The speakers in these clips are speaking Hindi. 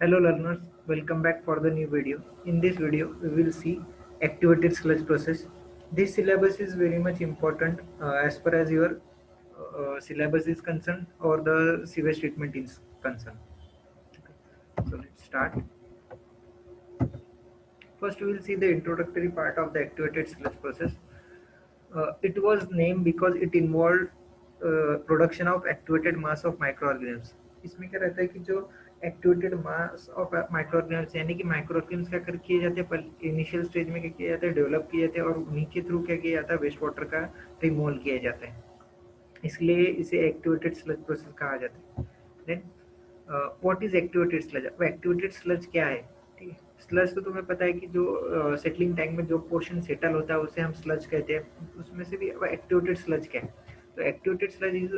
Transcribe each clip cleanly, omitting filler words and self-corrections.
Hello learners, welcome back for the new video. In this video, we will see activated sludge process. This syllabus is very much important as far as your syllabus is concerned or the sewage treatment is concerned. So let's start. First, we will see the introductory part of the activated sludge process. It was named because it involved production of activated mass of micro organisms. इसमें क्या रहता है कि जो activated mass of micro organisms यानी कि माइक्रो ऑर्गेनिम्स क्या कर किए जाते हैं इनिशियल स्टेज में क्या किया जाता है डेवलप किए जाते हैं और उन्हीं के थ्रू क्या किया जाता है वेस्ट वाटर का रिमूवल किया जाता है, इसलिए इसे एक्टिवेटेड स्लज प्रोसेस कहा जाता है. Then what is activated sludge. अब एक्टिवेटेड स्लज क्या है? ठीक है, स्लज तो तुम्हें पता है कि जो सेटलिंग टैंक में जो पोर्शन सेटल होता है उसे हम स्लज कहते हैं. उसमें से भी एक्टिवेटेड स्लज क्या है? तो activated sludge is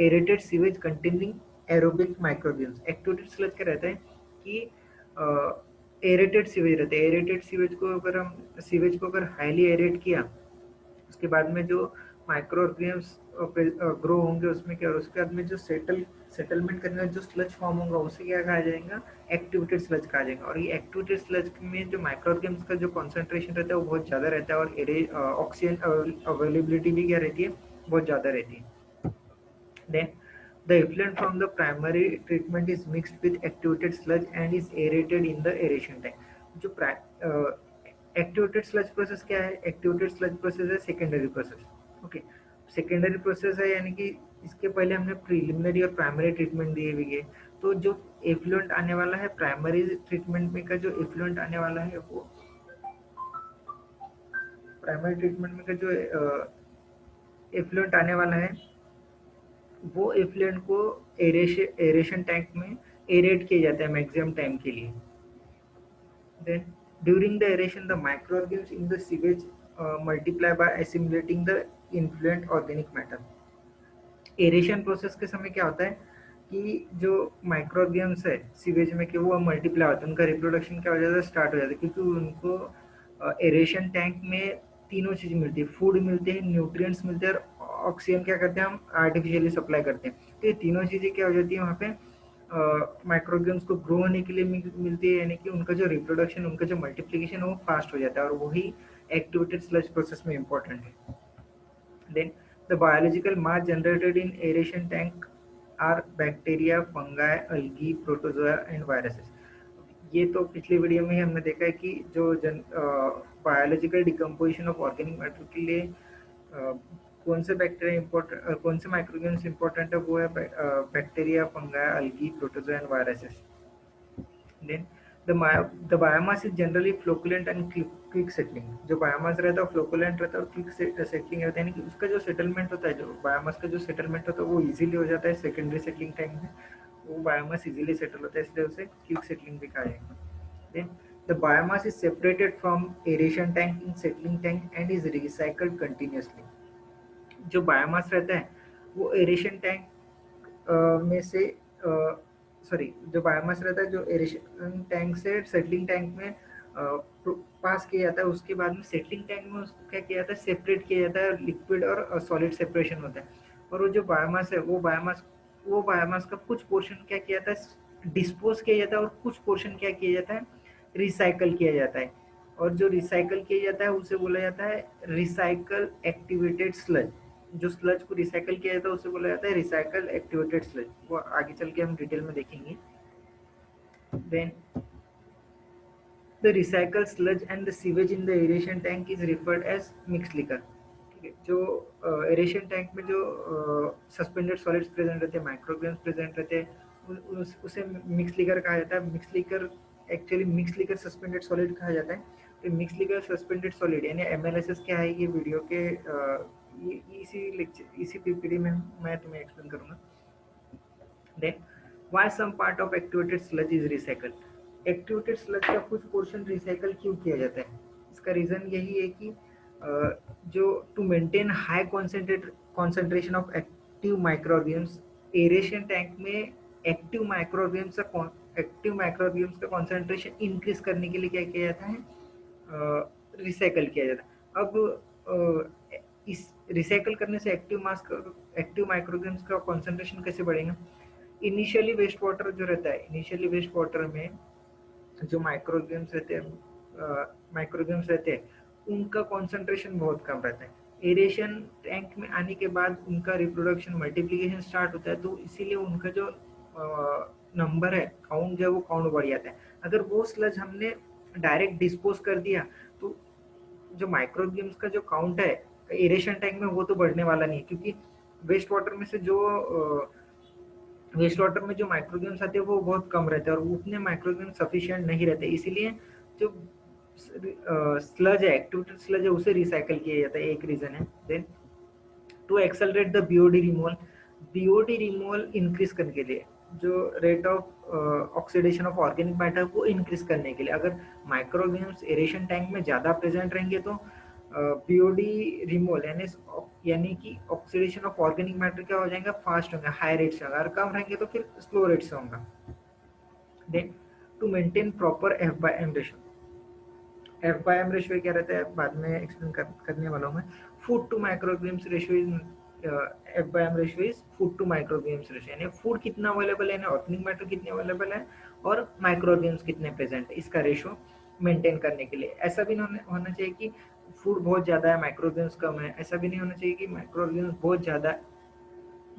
aerated sewage containing aerobic microorganisms. Activated sludge क्या रहता है कि एरेटेड सीवेज रहता है. एरेटेड सीवेज को अगर हाईली एरेट किया उसके बाद में जो माइक्रो ऑर्गेनिम्स ग्रो होंगे उसमें क्या, उसके बाद में जो सेटलमेंट करने का जो स्लज फॉर्म होगा उसे क्या कहा जाएगा? एक्टिवेटेड स्लज कहा जाएगा. और ये एक्टिवेटेड स्लज में जो माइक्रो ऑर्गेनिम्स का जो कॉन्सेंट्रेशन रहता है वो बहुत ज़्यादा रहता है और ऑक्सीजन अवेलेबिलिटी भी क्या रहती है? बहुत ज़्यादा रहती है. Then the effluent from the primary treatment is mixed with activated sludge and is aerated in the aeration tank. जो एक्टिवेटेड स्लज प्रोसेस क्या है? एक्टिवेटेड स्लज प्रोसेस है secondary process. Okay, secondary process है यानी कि इसके पहले हमने प्रीलिमिनरी और प्राइमरी ट्रीटमेंट दिए हुए है. तो जो एफ्लुएंट आने वाला है प्राइमरी ट्रीटमेंट में का जो एफ्लुएंट आने वाला है वो प्राइमरी ट्रीटमेंट में का जो एफ्लुएंट आने वाला है वो एफ्लुएंट को एरेशन टैंक में एरेट किया जाता है मैक्सिमम टाइम के लिए. Then, during the aeration, the microorganisms in the sewage multiply by assimilating the influent organic matter. Aeration process के समय क्या होता है कि जो माइक्रोऑर्गेनिम्स है सीवेज में कि वो मल्टीप्लाई होते हैं, उनका रिप्रोडक्शन क्या हो जाता है? स्टार्ट हो जाता है, क्योंकि उनको एरेशन टैंक में तीनों चीज़ मिलती है. फूड मिलते हैं, न्यूट्रिएंट्स मिलते हैं और ऑक्सीजन क्या करते हैं हम आर्टिफिशियली सप्लाई करते हैं. तो ये तीनों चीज़ें क्या हो जाती है वहाँ पे माइक्रोऑर्गेनिम्स को ग्रो होने के लिए मिलती है, यानी कि उनका जो रिप्रोडक्शन, उनका जो मल्टीप्लिकेशन है वो फास्ट हो जाता है और वही एक्टिवेटेड स्लज प्रोसेस में इम्पोर्टेंट है. Then the biological mass generated in aeration tank are bacteria, fungi, algae, protozoa and viruses. ये तो पिछली वीडियो में ही हमने देखा है कि जो biological decomposition of organic matter के लिए कौन से बैक्टीरिया इम्पोर्टेंट, कौन से माइक्रोऑर्गेनिम्स इम्पोर्टेंट है, वो है bacteria, fungi, algae, protozoa and viruses. Then the biomass is generally flocculent and quick settling. जो बायोमास रहता है फ्लोकुलेंट रहता है और क्विक सेटलिंग रहता है, यानी कि उसका जो सेटलमेंट होता है, जो बायोमास का जो सेटलमेंट होता है वो इजीली हो जाता है सेकेंडरी सेटलिंग टाइम में. वो बायोमास इजीली सेटल होता है इसलिए उसे क्विक सेटलिंग भी कहा जाएगा. Then the biomass is separated from aeration tank in settling tank and is recycled continuously. जो बायोमास रहता है वो एरेशन टैंक में से सॉरी जो बायोमास रहता है जो एरेशन टैंक से सेटलिंग टैंक में पास किया जाता है, उसके बाद में सेटलिंग टैंक में उसको क्या किया जाता है? सेपरेट किया जाता है. लिक्विड और सॉलिड सेपरेशन होता है. और वो जो बायोमास है वो बायोमास का कुछ पोर्शन क्या किया जाता है? डिस्पोज किया जाता है और कुछ पोर्शन क्या किया जाता है? रिसाइकल किया जाता है. और जो रिसाइकल किया जाता है उसे बोला जाता है रिसाइकल एक्टिवेटेड स्लज. जो स्लज को रिसाइकल किया जाता है उसे बोला जाता है रिसाइकल एक्टिवेटेड स्लज. वो आगे चल के हम डिटेल में देखेंगे. Then the recycle sludge and the sewage in the aeration tank is referred as mix liquor. ठीक है, जो एरेशन टैंक में जो सस्पेंडेड सॉलिड्स प्रेजेंट रहते हैं, माइक्रोऑर्गेनिम्स प्रेजेंट रहते हैं, उसे मिक्स लिकर कहा जाता है. Mix liquor actually mix liquor suspended solid कहा जाता है. तो मिक्स लिकर सस्पेंडेड सॉलिड यानी एमएलएसएस क्या है, ये वीडियो के इसी पीपीडी में मैं तुम्हें एक्सप्लेन करूंगा. Then why some part of activated sludge is recycled. Activated sludge का कुछ पोर्शन रिसाइकल क्यों किया जाता है? इसका रीजन यही है कि जो to maintain high concentration of active microorganisms, aeration tank में एक्टिव माइक्रोऑर्गेनिम्स का कॉन्सेंट्रेशन इंक्रीज करने के लिए क्या किया जाता है? रिसाइकल किया जाता है. अब इस रिसाइकल करने से एक्टिव माइक्रोऑर्गेनिम्स का कॉन्सेंट्रेशन कैसे बढ़ेगा? इनिशियली वेस्ट वाटर जो रहता है, इनिशियली वेस्ट वाटर में जो माइक्रोग्राम्स रहते हैं उनका कॉन्सेंट्रेशन बहुत कम रहता है। एरेशन टैंक में आने के बाद उनका रिप्रोडक्शन मल्टीप्लिकेशन स्टार्ट होता है, तो इसीलिए उनका जो नंबर है, काउंट जो है वो काउंट बढ़ जाता है। अगर वो स्लज हमने डायरेक्ट डिस्पोज कर दिया तो जो माइक्रोग्राम्स का जो काउंट है एरेशन टैंक में वो तो बढ़ने वाला नहीं, क्योंकि वेस्ट वाटर में से जो वेस्ट वाटर में जो माइक्रोग्राम्स आते हैं वो बहुत कम रहते हैं और उतने माइक्रोग्राम सफिशिएंट नहीं रहते, इसीलिए जो स्लज है, एक्टिवेटेड स्लज है, उसे रिसाइकल किया जाता है, एक रीजन है। Then to accelerate the BOD removal increase करने के लिए, जो rate of oxidation of organic matter को इंक्रीज करने के लिए, अगर माइक्रोग्राम्स एरेशन टैंक में ज़्यादा प्रेजेंट रहेंगे तो बीओडी रिमूवल यानी कि ऑक्सीडेशन ऑफ ऑर्गेनिक मैटर क्या हो जाएगा, फास्ट होगा, हाई रेट से होगा, अगर कम रहेंगे तो फिर स्लो रेट से होगा। Then to maintain proper F M ratio, F M ratio क्या रहता है बाद में एक्सप्लेन करने वाला हूँ मैं। Food to micrograms ratio is F M ratio is food to micrograms ratio, यानी फूड कितना अवेलेबल है, ऑर्गेनिक मैटर कितने अवेलेबल है और माइक्रोग्राम्स कितने प्रेजेंट है, इसका रेशियो मेंटेन करने के लिए। ऐसा भी नहीं होना चाहिए कि फूड बहुत ज़्यादा है माइक्रोग्राम्स कम है, ऐसा भी नहीं होना चाहिए कि माइक्रोग्राम्स बहुत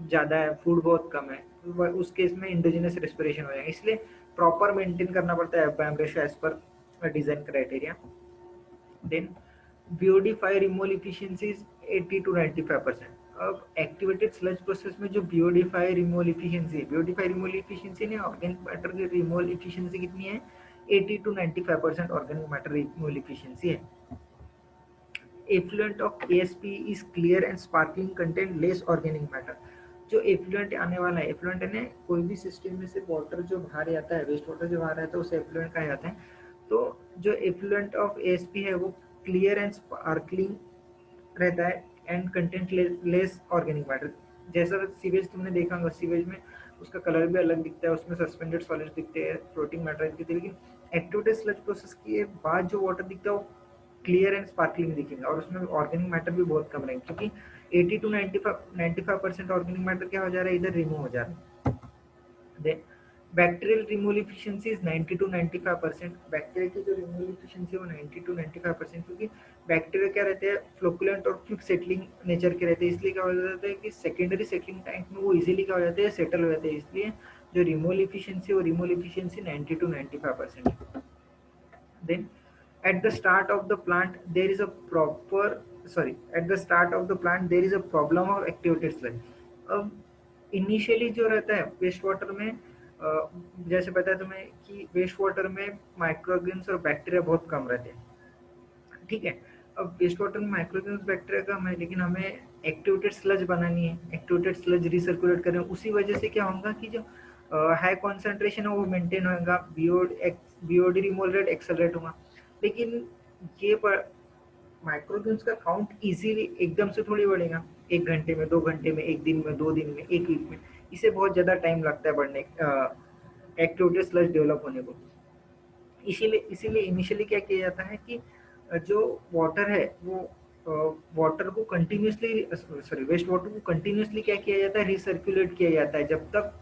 ज़्यादा है फूड बहुत कम है, उस केस में इंडोजिनस रेस्पिरेशन हो जाएगा, इसलिए प्रॉपर मेंटेन करना पड़ता है F M ratio as per design criteria. Then BOD 5 removal efficiency is 80 to 95%। अब एक्टिवेटेड स्लज प्रोसेस में जो बीओडी 5 रिमूवल इफिशियंसी है, बीओडी 5 रिमूवल इफिशियंसी ने ऑर्गेनिक मैटर की रिमूवल इफिशियंसी कितनी है, 80 to 95% organic matter removal efficiency है। Effluent of ASP is clear and sparkling content less organic matter. जो एफ्लुएंट आने वाला है, एफ्लुएंट है कोई भी सिस्टम में से वाटर जो बाहर आता है, वेस्ट वाटर जो बाहर आता है उसे एफ्लुएंट कहा जाता है। तो जो एफ्लुएंट ऑफ एएसपी है वो क्लियर एंड स्पार्कलिंग रहता है and content less organic matter. जैसा सीवेज तुमने देखा होगा, सीवेज में उसका कलर भी अलग दिखता है, उसमें सस्पेंडेड सॉलिड्स दिखते हैं, फ्लोटिंग मैटर दिखते हैं, लेकिन एक्टिवेटेड स्लज प्रोसेस के बाद जो वाटर दिखता है वो क्लियर एंड स्पार्कलिंग दिखेगा और उसमें ऑर्गेनिक मैटर भी बहुत कम रहेंगे, क्योंकि 80 to 95% ऑर्गेनिक मैटर क्या हो जा रहा है, इधर रिमूव हो जा रहा है। Then bacterial removal efficiency is 90 to 95%। Bacteria की जो रिमूवल इफिशियंसी है वो 90 to 95%, क्योंकि बैक्टीरिया क्या रहते हैं, फ्लोकुलेंट और क्विक सेटलिंग नेचर के रहते हैं, इसलिए क्या हो जाता है कि सेकेंडरी सेटलिंग टैंक में वो इजीली क्या हो जाते हैं, सेटल हो जाते हैं, इसलिए जो रिमूवल इफिशियंसी वो removal efficiency 90 to 95%। Then at the start of the plant there is a at the start of the plant there is a problem of activated sludge। अब इनिशियली जो रहता है वेस्ट वाटर में, जैसे पता है तुम्हें कि वेस्ट वाटर में माइक्रोऑर्गेनिम्स और बैक्टीरिया बहुत कम रहते हैं, ठीक है। अब वेस्ट वाटर में माइक्रोऑर्गेनिम्स बैक्टीरिया कम है, लेकिन हमें एक्टिवेटेड स्लज बनानी है, एक्टिवेटेड स्लज रिसर्कुलेट करें, उसी वजह से क्या होगा कि जो हाई कॉन्सेंट्रेशन है वो मेंटेन होगा, बीओडी रिमूवल रेट एक्सेलरेट होगा। लेकिन ये माइक्रोग्राम्स का काउंट इजीली एकदम से थोड़ी बढ़ेगा, 1 घंटे में, 2 घंटे में, 1 दिन में, 2 दिन में, 1 वीक में, इसे बहुत ज़्यादा टाइम लगता है बढ़ने, एक्टिवेटेड स्लज डेवलप होने को। इसीलिए इनिशियली क्या किया जाता है कि जो वाटर है वो वाटर को कंटिन्यूसली वेस्ट वाटर को कंटिन्यूसली क्या किया जाता है, रिसर्कुलेट किया जाता है, जब तक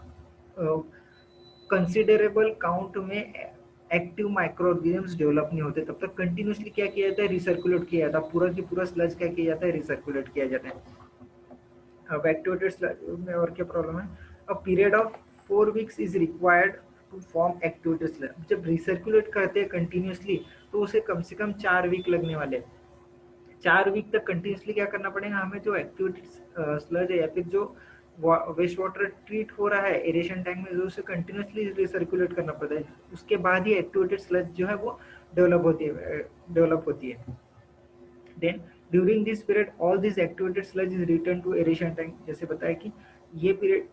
कंसिडरेबल काउंट में एक्टिव माइक्रोऑर्गेनिम्स डेवलप नहीं होते, तब तक कंटिन्यूसली क्या किया जाता है, रिसर्कुलेट किया जाता है, पूरा की पूरा स्लज क्या किया जाता है, रिसर्कुलेट किया जाता है। अब एक्टिवेटेड स्लज में और क्या प्रॉब्लम है, a period of 4 weeks is required to form activated sludge. जब रिसर्कुलेट करते हैं कंटिन्यूसली तो उसे कम से कम 4 वीक लगने वाले, 4 वीक तक कंटिन्यूसली क्या करना पड़ेगा हमें, जो एक्टिवेटेड स्लज है या फिर जो वेस्ट वाटर ट्रीट हो रहा है एरेशन टैंक में, जो उसे कंटिन्यूसली रिसर्कुलेट करना पड़ता है, उसके बाद ही एक्टिवेटेड स्लज जो है वो डेवलप होती है। Then during this period all this activated sludge is return to aeration tank. जैसे बताया कि ये पीरियड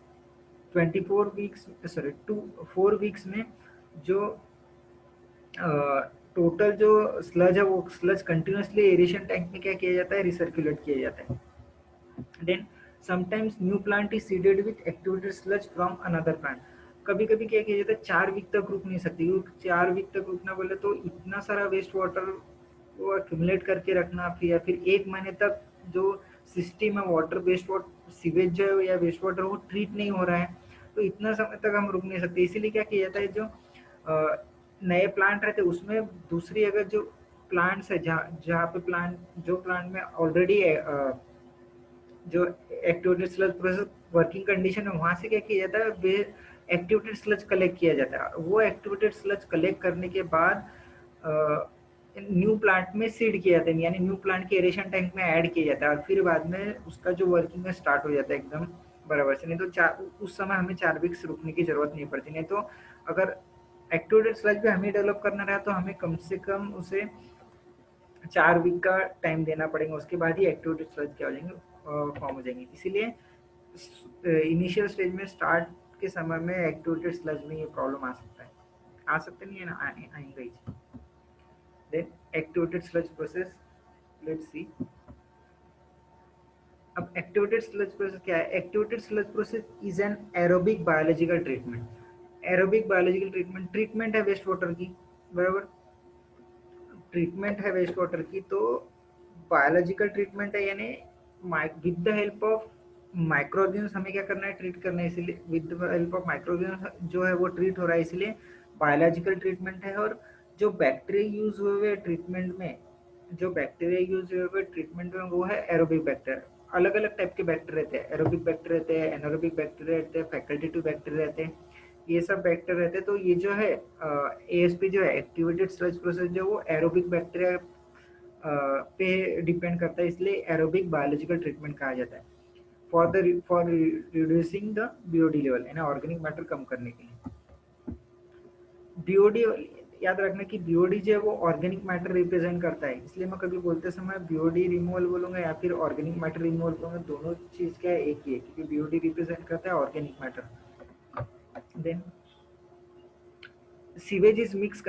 4 वीक्स में जो टोटल जो स्लज है वो स्लज कंटिन्यूसली एरेशन टैंक में क्या किया जाता है, रिसर्कुलेट किया जाता है। Then sometimes new plant is seeded with activated sludge from another plant. कभी कभी क्या किया जाता है, 4 वीक तक रुक नहीं सकती, 4 वीक तक रुकना बोले तो इतना सारा वेस्ट वाटर वो एक्यूमुलेट करके रखना, फिर या फिर 1 महीने तक जो सिस्टम है वाटर वेस्ट वाटर सीवेज जो है या वेस्ट वाटर वो ट्रीट नहीं हो रहा है, तो इतना समय तक हम रुक नहीं सकते। इसीलिए क्या किया जाता है, जो नए प्लांट रहते हैं उसमें दूसरी अगर जो प्लांट्स है, जहाँ जहाँ पे प्लांट जो प्लांट में ऑलरेडी जो activated sludge process working condition है, वहाँ से क्या किया जाता है, वे एक्टिवेटेड स्लज कलेक्ट किया जाता है। वो एक्टिवेटेड स्लज कलेक्ट करने के बाद न्यू प्लांट में सीड किया जाता है, यानी न्यू प्लांट के एरेशन टैंक में ऐड किया जाता है, और फिर बाद में उसका जो वर्किंग है स्टार्ट हो जाता है एकदम बराबर से। नहीं तो उस समय हमें 4 वीक्स रुकने की जरूरत नहीं पड़ती। नहीं तो अगर एक्टिवेटेड स्लज भी हमें डेवलप करना रहा तो हमें कम से कम उसे 4 वीक का टाइम देना पड़ेगा, उसके बाद ही एक्टिवेटेड स्लज क्या हो जाएंगे, फॉर्म हो जाएंगे। इसीलिए इनिशियल स्टेज में स्टार्ट के समय में एक्टिवेटेड स्लज में ये प्रॉब्लम आ सकता है, आ सकते नहीं है ना, आएगा ही। Then activated sludge process, let's see. अब एक्टिवेटेड स्लज प्रोसेस क्या है? Activated sludge process is an aerobic biological treatment. Aerobic biological treatment है वेस्ट वाटर की, बराबर। ट्रीटमेंट है वेस्ट वाटर की, तो बायोलॉजिकल ट्रीटमेंट है, यानी with the help of micro organism हमें क्या करना है, ट्रीट करना है। इसीलिए with the help of micro organism जो है वो ट्रीट हो रहा है, इसलिए बायोलॉजिकल ट्रीटमेंट है। और जो बैक्टीरिया यूज हुए ट्रीटमेंट में, जो बैक्टीरिया यूज हुए ट्रीटमेंट में, वो है एरोबिक बैक्टीरिया। अलग अलग टाइप के बैक्टीरिया रहते हैं, एरोबिक बैक्टीरिया रहते हैं, एनारोबिक बैक्टीरिया रहते हैं, फैकल्टेटिव बैक्टीरिया रहते हैं, ये सब बैक्टीरिया रहते हैं। तो ये जो है एएसपी जो है, एक्टिवेटेड स्लज प्रोसेस, जो वो एरोबिक बैक्टीरिया पे डिपेंड करता है, इसलिए एरोबिक बायोलॉजिकल ट्रीटमेंट कहा जाता है। For reducing the BOD level, यानी ऑर्गेनिक मैटर कम करने के लिए। बीओडी याद रखना कि बीओडी जो है वो ऑर्गेनिक मैटर रिप्रेजेंट करता है, इसलिए मैं कभी बोलते समय बीओडी रिमूवल बोलूंगा या फिर ऑर्गेनिक मैटर रिमूवल बोलूंगा, दोनों चीज क्या है, एक ही है, क्योंकि बीओडी रिप्रेजेंट करता है organic matter. Then sewage is mixed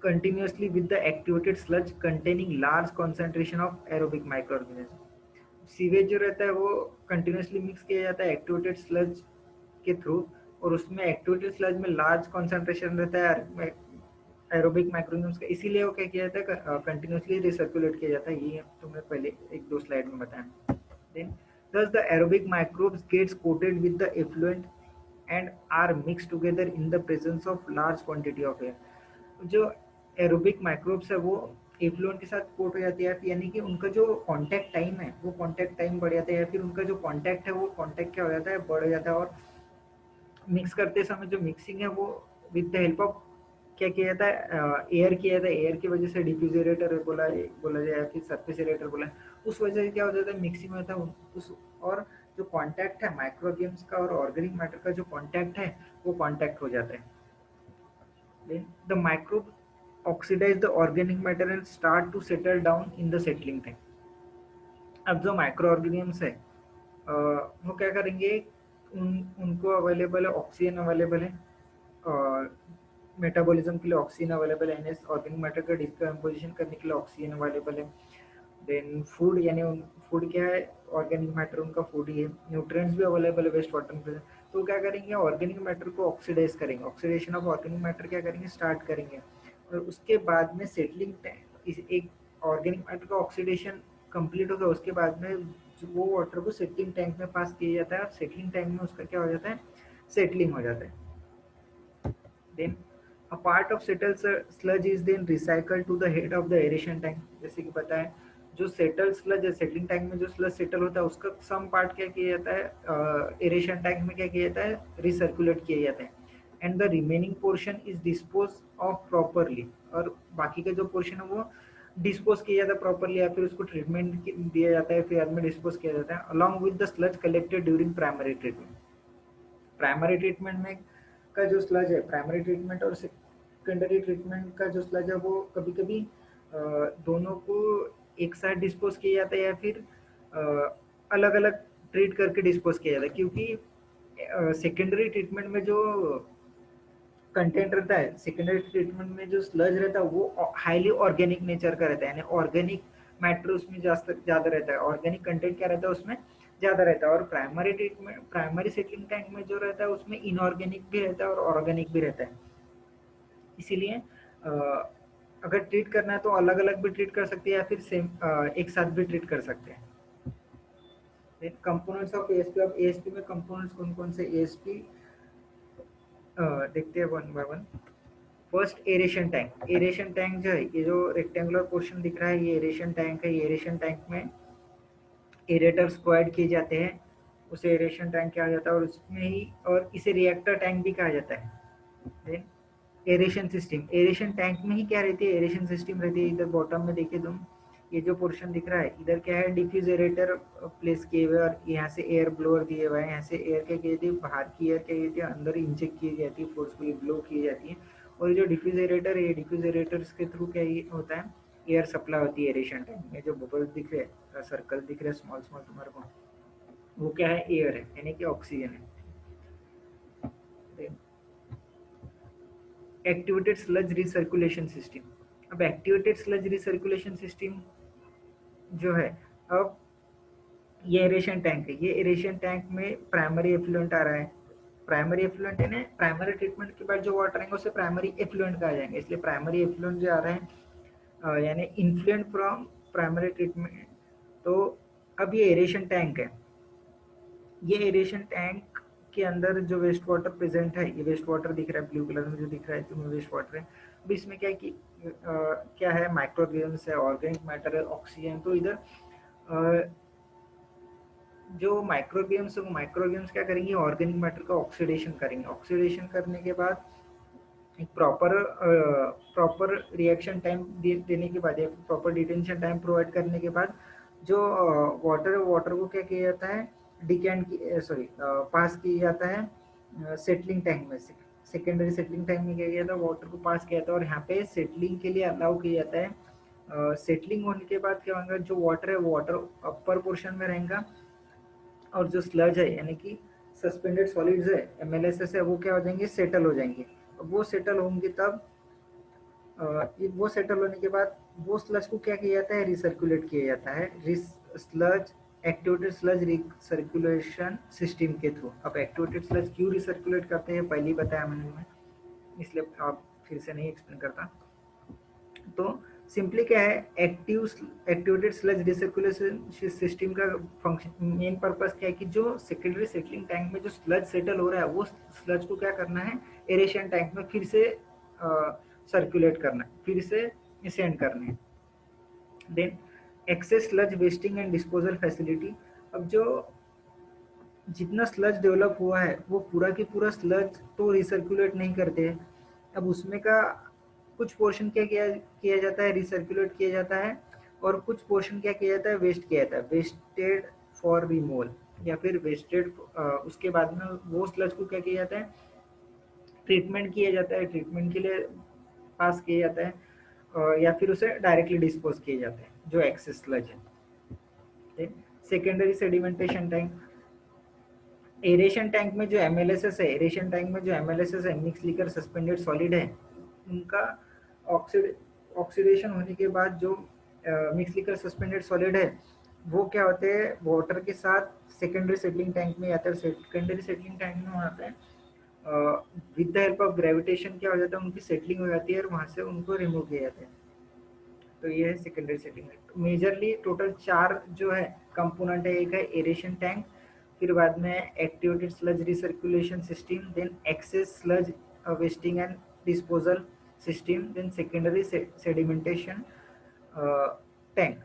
continuously with the activated sludge containing large concentration of aerobic microorganisms. Sewage जो रहता है वो कंटिन्यूसली मिक्स किया जाता है एक्टिवेटेड स्लज के थ्रू, और उसमें एक्टिवेटेड स्लज में लार्ज कॉन्सेंट्रेशन रहता है एरोबिक माइक्रोऑर्गेनिम्स का, इसीलिए वो क्या किया जाता है, कंटिन्यूसली रिसर्कुलेट किया जाता है। ये तुमने पहले एक दो स्लाइड में बताया। Then thus the aerobic microbes gets coated with the effluent and are mixed together in the presence of large quantity of air. जो एरोबिक माइक्रोब्स है वो एफ्लुएंट के साथ कोट हो जाती है, यानी कि उनका जो कांटेक्ट टाइम है वो कांटेक्ट टाइम बढ़ जाता है, या फिर उनका जो कांटेक्ट है वो कांटेक्ट क्या हो जाता है, बढ़ जाता है। और मिक्स करते समय जो मिक्सिंग है वो विद द हेल्प ऑफ क्या किया जाता है, एयर किया जाता है। एयर की वजह से डिफ्यूजरेटर बोला जाए या फिर सरफेस एरेटर बोला, उस वजह से क्या हो जाता है, मिक्सिंग होता है उस, और जो कांटेक्ट है माइक्रोऑर्गेनिम्स का और ऑर्गेनिक मैटर का जो कांटेक्ट है वो कांटेक्ट हो जाता है। Then the microbe oxidize the organic matter and start to settle down in the settling tank. अब जो माइक्रो ऑर्गेनिम्स है वो क्या करेंगे, उनको अवेलेबल है ऑक्सीजन, अवेलेबल है और मेटाबॉलिज्म के लिए ऑक्सीजन अवेलेबल है, यानी ऑर्गेनिक मैटर का डिकम्पोजिशन करने के लिए ऑक्सीजन अवेलेबल है। देन फूड, यानी फूड क्या है, ऑर्गेनिक मैटर उनका फूड ही है। न्यूट्रिएंट्स भी अवेलेबल है वेस्ट वाटर में, तो क्या करेंगे, ऑर्गेनिक मैटर को ऑक्सीडाइज करेंगे, ऑक्सीडेशन ऑफ ऑर्गेनिक मैटर क्या करेंगे, स्टार्ट करेंगे। और उसके बाद में सेटलिंग एक ऑर्गेनिक मैटर का ऑक्सीडेशन कंप्लीट होगा, उसके बाद में वो वाटर को सेटलिंग टैंक में पास किया जाता है, और सेटलिंग टैंक में उसका क्या हो जाता है, सेटलिंग हो जाता है। Then a part of settled sludge is then recycled to the head of the aeration tank। जैसे कि पता है जो सेटल स्लज है, सेटलिंग टैंक में जो स्लज सेटल होता है उसका सम पार्ट क्या किया जाता है, एरेशन टैंक में क्या किया जाता है, रिसर्कुलेट किया जाता है, and the remaining portion is dispose of properly. और बाकी का जो पोर्शन है वो डिस्पोज किया जाता है प्रॉपरली, या फिर उसको ट्रीटमेंट दिया जाता है, फिर बाद में डिस्पोज किया जाता है along with the sludge collected during primary treatment. Primary treatment में का जो स्लज है, प्राइमरी ट्रीटमेंट और सेकेंडरी ट्रीटमेंट का जो स्लज है वो कभी कभी दोनों को एक साथ डिस्पोज किया जाता है, या फिर अलग अलग ट्रीट करके डिस्पोज किया जाता है, क्योंकि सेकेंडरी ट्रीटमेंट में जो कंटेंट रहता है, सेकेंडरी ट्रीटमेंट में जो स्लज रहता है वो हाईली ऑर्गेनिक नेचर का रहता है, यानी ऑर्गेनिक मैटर उसमें ज़्यादा रहता है, ऑर्गेनिक कंटेंट क्या रहता है उसमें ज़्यादा रहता है। और primary treatment, primary settling tank में जो रहता है उसमें इनऑर्गेनिक भी रहता है और ऑर्गेनिक भी रहता है। इसीलिए अगर ट्रीट करना है तो अलग अलग भी ट्रीट कर सकते हैं, या फिर सेम एक साथ भी ट्रीट कर सकते हैं। कंपोनेंट्स ऑफ एएसपी, अब एएसपी में कंपोनेंट्स कौन कौन से, एएसपी देखते हैं one by one. First aeration tank. Aeration tank जो है, ये जो रेक्टेंगुलर पोर्शन दिख रहा है ये एरेशन टैंक है। ये एरेशन टैंक में एरेटर्स को ऐड किए जाते हैं, उसे एरेशन टैंक कहा जाता है। और उसमें ही, और इसे रिएक्टर टैंक भी कहा जाता है। Then aeration system. Aeration tank में ही क्या रहती है, एरेशन सिस्टम रहती है। इधर बॉटम में देखिए तुम, ये जो पोर्शन दिख रहा है इधर क्या है, डिफ्यूज एरेटर प्लेस किए हुए और यहाँ से एयर ब्लोअर दिए हुए हैं। यहाँ से एयर क्या की जाती है, बाहर की एयर क्या की जाती है, अंदर इंजेक्ट की जाती है, फोर्सफुली ब्लो की जाती है। और ये जो डिफ्यूज एरेटर है, ये डिफ्यूज एरेटर्स के थ्रू क्या होता है, एयर सप्लाई होती है एरेशन टैंक में। जो बबल्स दिख रहे हैं, सर्कल दिख रहे हैं स्मॉल स्मॉल तुम्हारे को, वो क्या है, एयर है, यानी कि ऑक्सीजन है। Activated sludge recirculation system. अब एक्टिवेटेड स्लज रिसर्कुलेशन सिस्टम जो है, अब ये एरेशन टैंक है। ये एरेशन टैंक में प्राइमरी एफ्लुएंट आ रहा है। प्राइमरी एफ्लुएंट है ना, प्राइमरी ट्रीटमेंट के बाद जो वाटर आएंगे उसे प्राइमरी एफ्लुएंट कहा जाएंगे। इसलिए प्राइमरी एफ्लुएंट जो आ रहे हैं, यानी इन्फ्लुएंट फ्रॉम प्राइमरी ट्रीटमेंट। तो अब ये एरेशन टैंक है। ये एरेशन टैंक के अंदर जो वेस्ट वाटर प्रेजेंट है, ये वेस्ट वाटर दिख रहा है ब्लू कलर में, जो दिख रहा है तुम्हें वेस्ट वाटर है। अब इसमें क्या है कि क्या है, माइक्रोऑर्गेनिज्म्स है, ऑर्गेनिक मैटर है, ऑक्सीजन। तो इधर जो माइक्रोबियम्स है, वो माइक्रोबियम्स क्या करेंगे, ऑर्गेनिक मैटर का ऑक्सीडेशन करेंगे। ऑक्सीडेशन करने के बाद एक प्रॉपर रिएक्शन टाइम देने के बाद, या प्रॉपर डिटेंशन टाइम प्रोवाइड करने के बाद, जो वाटर है, वाटर को क्या किया जाता है, डिकैंट की सॉरी पास किया जाता है सेटलिंग टैंक में से। सेकेंडरी सेटलिंग टैंक में क्या किया जाता है, वाटर को पास किया जाता है और यहाँ पे सेटलिंग के लिए अलाउ किया जाता है। सेटलिंग होने के बाद क्या होगा, जो वाटर है वो वाटर अपर पोर्शन में रहेगा, और जो स्लज है यानी कि सस्पेंडेड सॉलिड्स है, एमएलएसएस है, वो क्या हो जाएंगे, सेटल हो जाएंगे। अब वो सेटल होंगे तब वो सेटल होने के बाद वो स्लज को क्या किया जाता है, रिसर्कुलेट किया जाता है sludge activated sludge recirculation system के थ्रू। अब एक्टिवेटेड स्लज क्यों रिसर्कुलेट करते हैं पहले ही बताया मैंने तुम्हें, इसलिए आप फिर से नहीं एक्सप्लेन करता। तो सिंपली क्या है, एक्टिवेटेड स्लज रिसर्कुलेशन सिस्टम का फंक्शन, मेन पर्पस क्या है कि जो सेकेंडरी सेटलिंग टैंक में जो स्लज सेटल हो रहा है, वो स्लज को क्या करना है, एरेशन टैंक में फिर से सर्कुलेट करना है, फिर से सेंड करना है। Then excess sludge wasting and disposal facility. अब जो जितना स्लज डेवलप हुआ है, वो पूरा की पूरा स्लज तो रिसर्कुलेट नहीं करते। अब उसमें का कुछ पोर्शन क्या किया जाता है, रिसर्कुलेट किया जाता है, और कुछ पोर्शन क्या किया जाता है, वेस्ट किया जाता है, वेस्टेड फॉर रिमूवल, या फिर वेस्टेड। उसके बाद में वो स्लज को क्या किया जाता है, ट्रीटमेंट किया जाता है, ट्रीटमेंट के लिए पास किया जाता है, या फिर उसे डायरेक्टली डिस्पोज किया जाता है जो एक्सेस स्लज है। Secondary sedimentation tank. Aeration tank में जो एमएलएसएस है, एरेशन टैंक में जो एमएलएसएस है, मिक्स लिकर सस्पेंडेड सॉलिड है, उनका ऑक्सीडेशन होने के बाद जो मिक्स लिकर सस्पेंडेड सॉलिड है, वो क्या होते हैं, वाटर के साथ सेकेंडरी सेटलिंग टैंक में आते हैं। सेकेंडरी सेटलिंग टैंक में आते हैं, with the help of gravitation क्या हो जाता है, उनकी सेटलिंग हो जाती है और वहां से उनको रिमूव किया जाता है। तो ये है सेकेंडरी सेटलिंग। मेजरली टोटल 4 जो है कंपोनेंट है। एक है एरेशन टैंक, फिर बाद में activated sludge recirculation system, then excess sludge wasting and disposal system, then secondary sedimentation tank.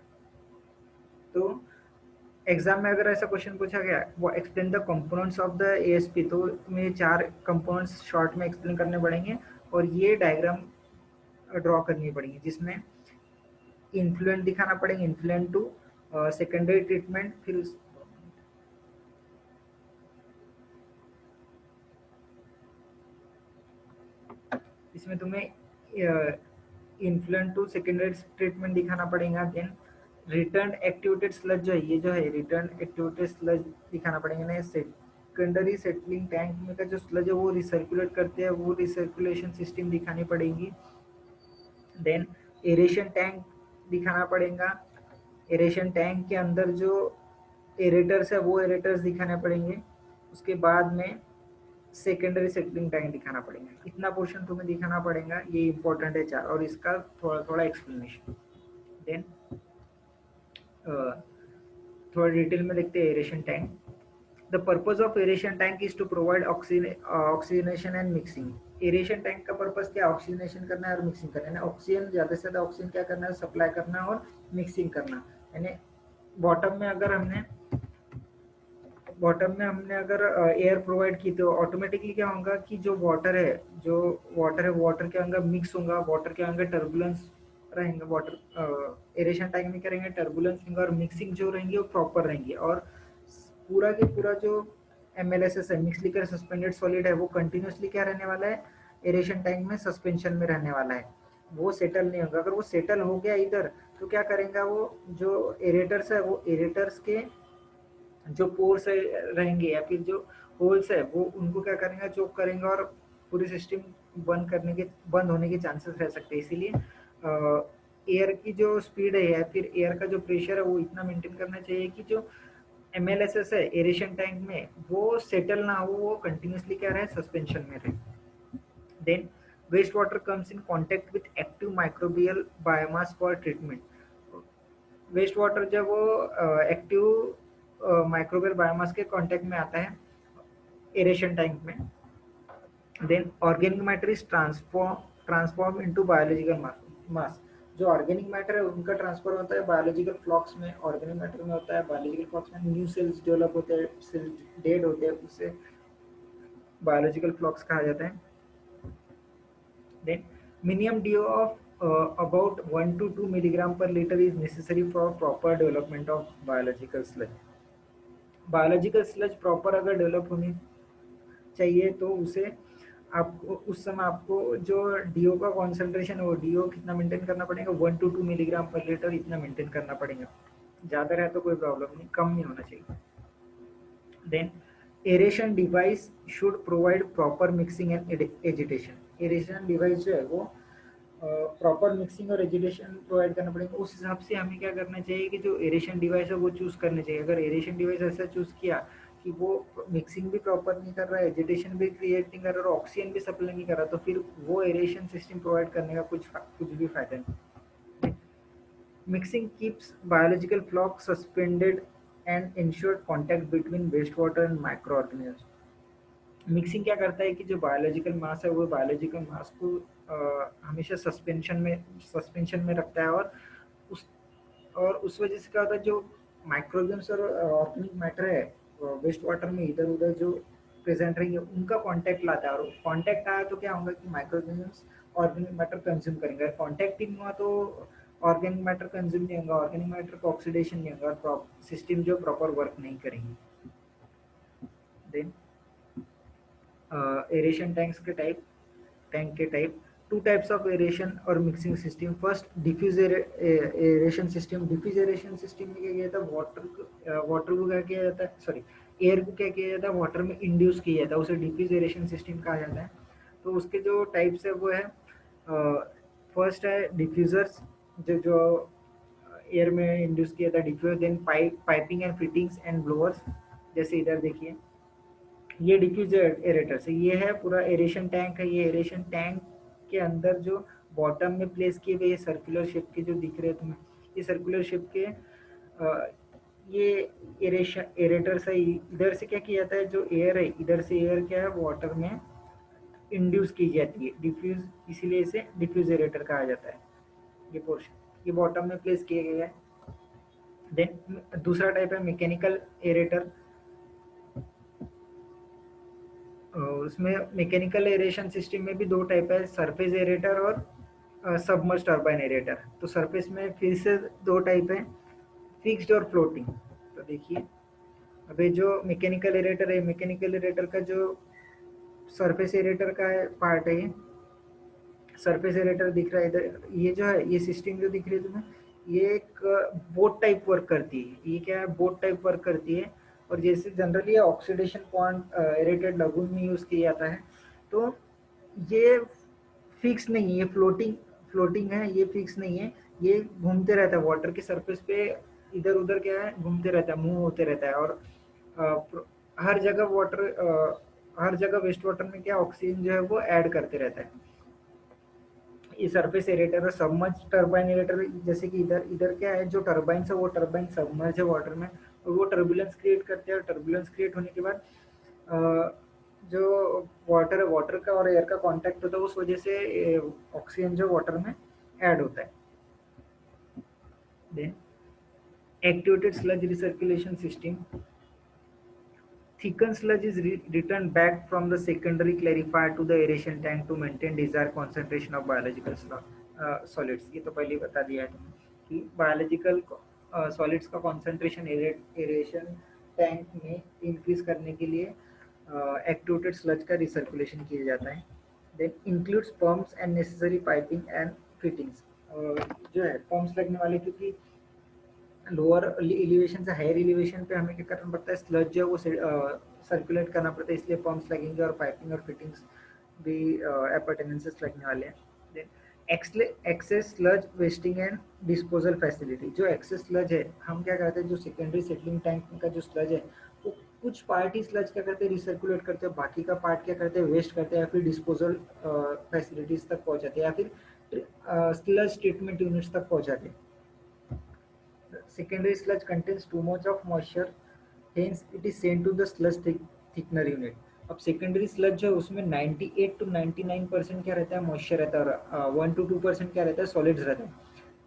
तो एग्जाम में अगर ऐसा क्वेश्चन पूछा गया, वो explain the components of the ASP, तो तुम्हें 4 कंपोनेंट्स शॉर्ट में एक्सप्लेन करने पड़ेंगे और ये डायग्राम ड्रॉ करनी पड़ेगी, जिसमें इन्फ्लुएंट दिखाना पड़ेगा, इन्फ्लुएंट टू सेकेंडरी ट्रीटमेंट, फिर इसमें तुम्हें इन्फ्लुएंट टू सेकेंडरी ट्रीटमेंट दिखाना पड़ेगा। देन रिटर्न एक्टिवेटेड स्लज जो है, ये जो है रिटर्न एक्टिवेटेड स्लज दिखाना पड़ेगा ना। सेकेंडरी सेटलिंग टैंक में का जो स्लज है वो रिसर्कुलेट करते हैं, वो रिसर्कुलेशन सिस्टम दिखानी पड़ेगी। देन एरेशन टैंक दिखाना पड़ेगा, एरेशन टैंक के अंदर जो एरेटर्स है वो एरेटर्स दिखाने पड़ेंगे। उसके बाद में सेकेंडरी सेटलिंग टैंक दिखाना पड़ेगा। इतना पोर्शन तुम्हें दिखाना पड़ेगा, ये इंपॉर्टेंट है 4, और इसका थोड़ा थोड़ा एक्सप्लेनेशन। देन थोड़ा डिटेल में देखते हैं aeration tank. The purpose of aeration tank is to provide oxygenation and mixing. Aeration tank का पर्पज क्या, ऑक्सीजनेशन करना है और मिक्सिंग करना है। ऑक्सीजन ज़्यादा से ज़्यादा ऑक्सीजन क्या करना है, सप्लाई करना और मिक्सिंग करना। यानी बॉटम में अगर हमने अगर एयर प्रोवाइड की तो ऑटोमेटिकली क्या होगा कि जो वाटर है वाटर के अंदर मिक्स होगा, वाटर के अंदर टर्बुलेंस रहेंगे, वाटर एरेशन टैंक में करेंगे टर्बुलेंस रहेंगे और मिक्सिंग जो रहेंगी वो प्रॉपर रहेंगी। और पूरा के पूरा जो MLS है, मिक्स लिकर सस्पेंडेड सॉलिड है, वो कंटिन्यूसली क्या रहने वाला है, एरेशन टैंक में सस्पेंशन में रहने वाला है, वो सेटल नहीं होगा। अगर वो सेटल हो गया इधर तो क्या करेगा, वो जो एरेटर्स है वो एरेटर्स के जो पोर्स रहेंगे या फिर जो होल्स है वो उनको क्या करेंगे, चोक करेंगे और पूरी सिस्टम बंद होने के चांसेस रह सकते हैं। इसीलिए एयर की जो स्पीड है या फिर एयर का जो प्रेशर है वो इतना मेंटेन करना चाहिए कि जो MLS है एरेशन टैंक में वो सेटल ना हो, वो कंटिन्यूसली क्या रहे, सस्पेंशन में रहे। Then waste water comes in contact with active microbial biomass for treatment. Waste water जब वो एक्टिव माइक्रोबियल बायोमास के कांटेक्ट में आता है एरेशन टैंक में, then organic matter is transform into biological mass. जो ऑर्गेनिक मैटर है उनका ट्रांसफर होता है बायोलॉजिकल फ्लॉक्स में, ऑर्गेनिक मैटर में होता है बायोलॉजिकल फ्लॉक्स में न्यू सेल्स डेवलप होते हैं, सेल्स डेड होते हैं, उससे बायोलॉजिकल फ्लॉक्स कहा जाता है। Then minimum DO of about 1 to 2 milligram per liter is necessary for proper development of biological sludge. Biological sludge proper अगर डेवलप होनी चाहिए तो उसे आपको उस समय आपको जो डीओ का कॉन्सेंट्रेशन है वो डीओ कितना मेंटेन करना पड़ेगा, 1 to 2 मिलीग्राम पर लीटर इतना मेंटेन करना पड़ेगा। ज़्यादा रहे तो कोई प्रॉब्लम नहीं, कम नहीं होना चाहिए। Then aeration device should provide proper mixing and agitation. Aeration device जो है वो प्रॉपर मिक्सिंग और एजिटेशन प्रोवाइड करना पड़ेगा। उस हिसाब से हमें क्या करना चाहिए कि जो एरेशन डिवाइस है वो चूज़ करना चाहिए। अगर एरेशन डिवाइस ऐसा चूज़ किया कि वो मिक्सिंग भी प्रॉपर नहीं कर रहा है, एजिटेशन भी क्रिएट नहीं कर रहा और ऑक्सीजन भी सप्लाई नहीं कर रहा, तो फिर वो एरेशन सिस्टम प्रोवाइड करने का कुछ भी फायदा नहीं। Mixing keeps biological floc suspended and ensured contact between waste water and microorganisms. Mixing क्या करता है कि जो बायोलॉजिकल मास है वो बायोलॉजिकल मास को हमेशा सस्पेंशन में रखता है और उस वजह से क्या होता है, जो माइक्रोबियम्स और ऑर्गेनिक मैटर है वेस्ट वाटर में इधर उधर जो प्रेजेंट रहेंगे उनका कांटेक्ट लाता है। और कांटेक्ट आया तो क्या होगा कि माइक्रोबियम्स ऑर्गेनिक मैटर कंज्यूम करेंगे। कांटेक्ट ही नहीं हुआ तो ऑर्गेनिक मैटर कंज्यूम नहीं होगा, ऑर्गेनिक मैटर का ऑक्सीडेशन नहीं होगा और सिस्टम जो प्रॉपर वर्क नहीं करेंगे। देन एरेशन टैंक के type, two types of aeration और mixing system. First diffuse aeration system. Diffuse aeration system में क्या किया जाता है, वाटर को क्या किया जाता है, सॉरी एयर को क्या किया जाता है, वाटर में इंड्यूस किया जाता है, उसे डिफ्यूज एरेशन सिस्टम कहा जाता है। तो उसके जो टाइप्स है वो है, फर्स्ट है डिफ्यूजर्स जो एयर में इंड्यूस किया था diffuser. Then piping and fittings and blowers, जैसे इधर देखिए ये डिफ्यूज एरेटर से, ये है पूरा एरेशन टैंक है। ये एरेशन टैंक के अंदर जो बॉटम में प्लेस किए हुए सर्कुलर शेप के जो दिख रहे हैं तुम्हें, ये सर्कुलर शेप के ये एरेटर से इधर से क्या किया जाता है, जो एयर है इधर से एयर क्या है वाटर में इंड्यूस की जाती है, डिफ्यूज, इसीलिए इसे डिफ्यूज एरेटर कहा जाता है। ये पोर्शन ये बॉटम में प्लेस किया गया है। देन दूसरा टाइप है मैकेनिकल एरेटर। उसमें मैकेनिकल एरेशन सिस्टम में भी दो टाइप है, सरफेस एरेटर और सबमर्ज टर्बाइन एरेटर। तो सरफेस में फिर से दो टाइप है, फिक्स्ड और फ्लोटिंग। तो देखिए अभी जो मैकेनिकल एरेटर है, मैकेनिकल एरेटर का जो सरफेस एरेटर का पार्ट है, ये सरफेस एरेटर दिख रहा है इधर, ये जो है ये सिस्टम जो दिख रही है तुम्हें, ये एक बोट टाइप वर्क करती है। ये क्या है, बोट टाइप वर्क करती है। और जैसे generally oxidation point aerated lagoon में यूज़ किया जाता है, तो ये फिक्स नहीं है, ये फ्लोटिंग है, ये फिक्स नहीं है, ये घूमते रहता है वाटर के सरफेस पे, इधर उधर क्या है घूमते रहता है, मूव होते रहता है। और हर जगह हर जगह वेस्ट वाटर में क्या ऑक्सीजन जो है वो ऐड करते रहता है। ये सरफेस एरेटर है। सबमर्ज टरबाइन एरेटर, जैसे कि इधर इधर क्या है, जो टरबाइन है वो टरबाइन सबमर्ज है वाटर में, वो टर्बुलेंस क्रिएट करते हैं, और टर्बुलेंस क्रिएट होने के बाद जो वाटर है, वाटर का और एयर का कांटेक्ट होता है, उस वजह से ऑक्सीजन जो वाटर में ऐड होता है। Then activated sludge recirculation system, thickened sludge is returned back from the secondary clarifier to the aeration tank to maintain desired concentration of biological solids। ये तो पहले ही बता दिया है तुमने कि बायोलॉजिकल सॉलिड्स का कॉन्सेंट्रेशन एरेशन टैंक में इंक्रीज करने के लिए एक्टिवेटेड स्लज का रिसर्कुलेशन किया जाता है। Then includes pumps and necessary piping and fittings, जो है पंप्स लगने वाले, क्योंकि लोअर एलिवेशन से हायर एलिवेशन पे हमें क्या करना पड़ता है, स्लज जो है वो सर्कुलेट करना पड़ता है, इसलिए पंप्स लगेंगे और पाइपिंग और फिटिंग्स भी अपर्टेनेंसेस लगने वाले हैं। Then excess sludge wasting and disposal facility, जो एक्सेस स्लज है हम क्या करते हैं, जो सेकेंडरी सेटलिंग टैंक का जो स्लज है वो कुछ पार्ट ही स्लज क्या करते हैं, रिसर्कुलेट करते हैं, बाकी का पार्ट क्या करते हैं, वेस्ट करते हैं, या फिर डिस्पोजल फैसिलिटीज तक पहुंचाते हैं, या फिर स्लज ट्रीटमेंट यूनिट्स तक पहुंचाते हैं। Secondary sludge contains too much of moisture, hence it is sent to the sludge thickener unit। अब सेकेंडरी स्लज है उसमें 98 to 99% क्या रहता है, मॉइस्चर रहता है, और 1 to 2% क्या रहता है, सॉलिड्स रहता है।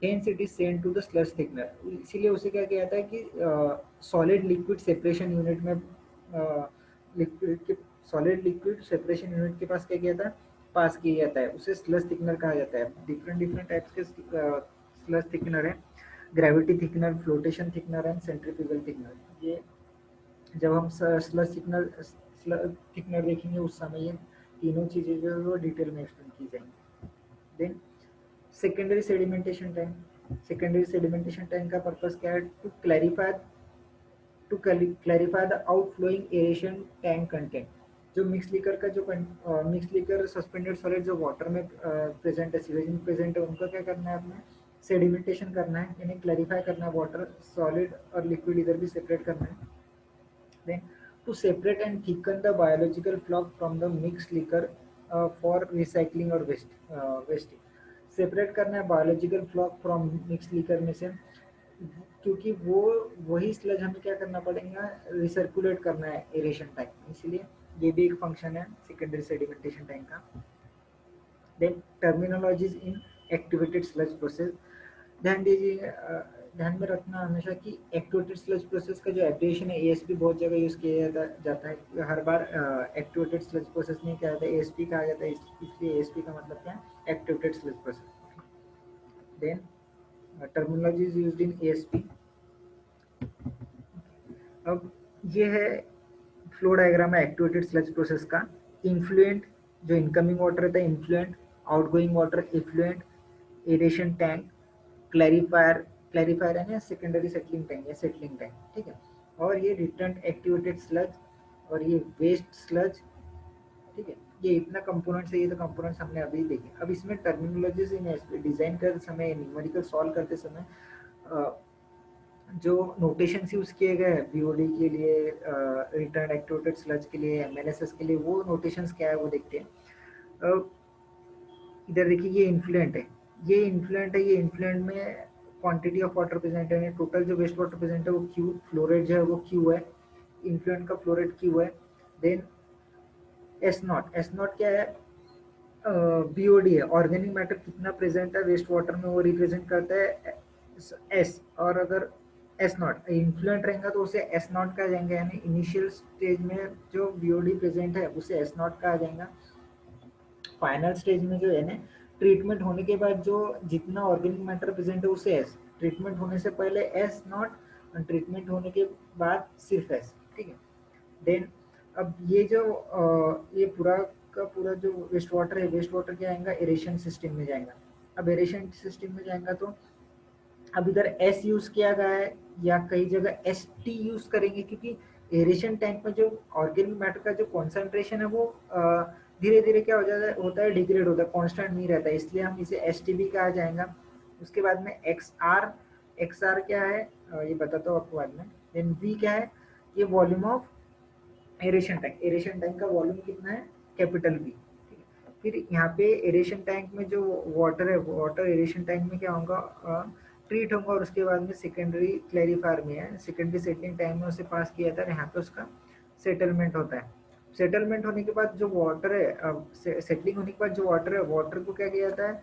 Hence it is sent to the sludge thickener, इसीलिए उसे क्या किया जाता है कि सॉलिड लिक्विड सेपरेशन यूनिट में सॉलिड लिक्विड सेपरेशन यूनिट के पास क्या किया जाता है, पास किया जाता है, उसे स्लज थिकनर कहा जाता है। डिफरेंट डिफरेंट टाइप्स के स्लज थिकनर है, gravity thickener, flotation thickener and centrifugal thickener. ये जब हम स्लज थिकनर देखेंगे उस समय ये तीनों चीजें जो है वो डिटेल में एक्सप्लेन की जाएंगी। Then secondary sedimentation tank, secondary sedimentation tank का पर्पस क्या है, to clarify the outflowing aeration tank content. जो मिक्स लिकर का जो मिक्स लिकर सस्पेंडेड सॉलिड जो वाटर में प्रेजेंट है, सीवेज में प्रेजेंट है, उनका क्या करना है, आपने सेडिमेंटेशन करना है, यानी क्लैरिफाई करना है, वाटर सॉलिड और लिक्विड इधर भी सेपरेट करना है। Then to separate and thicken the biological floc from the mix liquor for recycling और वेस्टिंग। सेपरेट करना है biological floc from mix liquor में से, क्योंकि वही स्लज हमें क्या करना पड़ेगा, रिसर्कुलेट करना है एरेशन टैंक में, इसलिए ये भी एक फंक्शन है सेकेंडरी सेडिमेंटेशन टैंक का। देन टर्मिनोलॉजीज इन एक्टिवेटेड स्लज प्रोसेस, ध्यान दीजिए, ध्यान में रखना हमेशा कि एक्टिवेटेड स्लज प्रोसेस का जो एब्रिविएशन है एएसपी बहुत जगह यूज किया जाता है, हर बार एक्टिवेटेड स्लज प्रोसेस में क्या होता है, एएसपी कहा जाता है, इसलिए एएसपी का मतलब क्या है, activated sludge process. Then terminology is used in ASP. अब ये है फ्लो डायग्राम है एक्टिवेटेड स्लज प्रोसेस का। इन्फ्लुएंट, जो इनकमिंग वाटर रहता है influent, outgoing water effluent, aeration tank, clarifier, clarifier है ना सेकेंडरी सेटलिंग टैंक या सेटलिंग टैंक, ठीक है, और ये रिटर्न एक्टिवेटेड स्लज, और ये वेस्ट स्लज, ठीक है। ये इतना कंपोनेंट्स है, ये तो कंपोनेंट्स हमने अभी देखे। अब इसमें टर्मिनोलॉजीज इन डिजाइन करते समय, न्यूमेरिकल सॉल्व करते समय जो नोटेशंस यूज किए गए हैं बीओडी के लिए, रिटर्न एक्टिवेटेड स्लज के लिए, एमएनएसएस के लिए, वो नोटेशंस क्या है वो देखते हैं। इधर देखिए ये इन्फ्लुएंट है, ये इन्फ्लुएंट है, ये इन्फ्लुएंट में क्वांटिटी ऑफ वाटर प्रेजेंट है, टोटल जो वेस्ट वाटर प्रेजेंट है वो क्यू, फ्लोरेट जो है वो क्यू है, इन्फ्लुएंट का फ्लोरेट क्यू है। Then S naught, S naught क्या है, बीओडी है, ऑर्गेनिक मैटर कितना प्रेजेंट है वेस्ट वाटर में वो रिप्रेजेंट करता है एस, और अगर एस नॉट इन्फ्लुएंट रहेगा तो उसे एस नॉट कहा जाएंगे, यानी इनिशियल स्टेज में जो बीओडी प्रेजेंट है उसे एस नॉट कहा जाएगा। फाइनल स्टेज में जो है ना, ट्रीटमेंट होने के बाद जो जितना ऑर्गेनिक मैटर प्रेजेंट है उसे एस, ट्रीटमेंट होने से पहले एस नॉट, ट्रीटमेंट होने के बाद सिर्फ एस, ठीक है। देन अब ये जो ये पूरा का पूरा जो वेस्ट वाटर है, वेस्ट वाटर क्या आएगा, एरेशन सिस्टम में जाएगा। अब एरेशन सिस्टम में जाएगा तो अब इधर एस यूज किया गया है, या कई जगह एस टी यूज करेंगे, क्योंकि एरेशन टैंक में जो ऑर्गेनिक मैटर का जो कॉन्सेंट्रेशन है वो धीरे धीरे क्या हो जाता है, होता है डिग्रेड होता है, कांस्टेंट नहीं रहता है, इसलिए हम इसे एस टी भी कहा जाएगा। उसके बाद में एक्स आर, एक्स आर क्या है ये बताता हूँ आपको बाद में। देन वी क्या है, ये volume of aeration tank, aeration tank का वॉल्यूम कितना है, कैपिटल वी। फिर यहाँ पे एरेशन टैंक में जो वाटर है, वाटर एरेशन टैंक में क्या होगा, ट्रीट होगा और उसके बाद में सेकेंडरी क्लैरिफायर में है, सेकेंडरी सेटलिंग टाइम में उसे पास किया जाता है, यहाँ पे उसका सेटलमेंट होता है। सेटलमेंट होने के बाद जो वाटर है, अब सेटलिंग होने के बाद जो वाटर है, वाटर को क्या किया जाता है,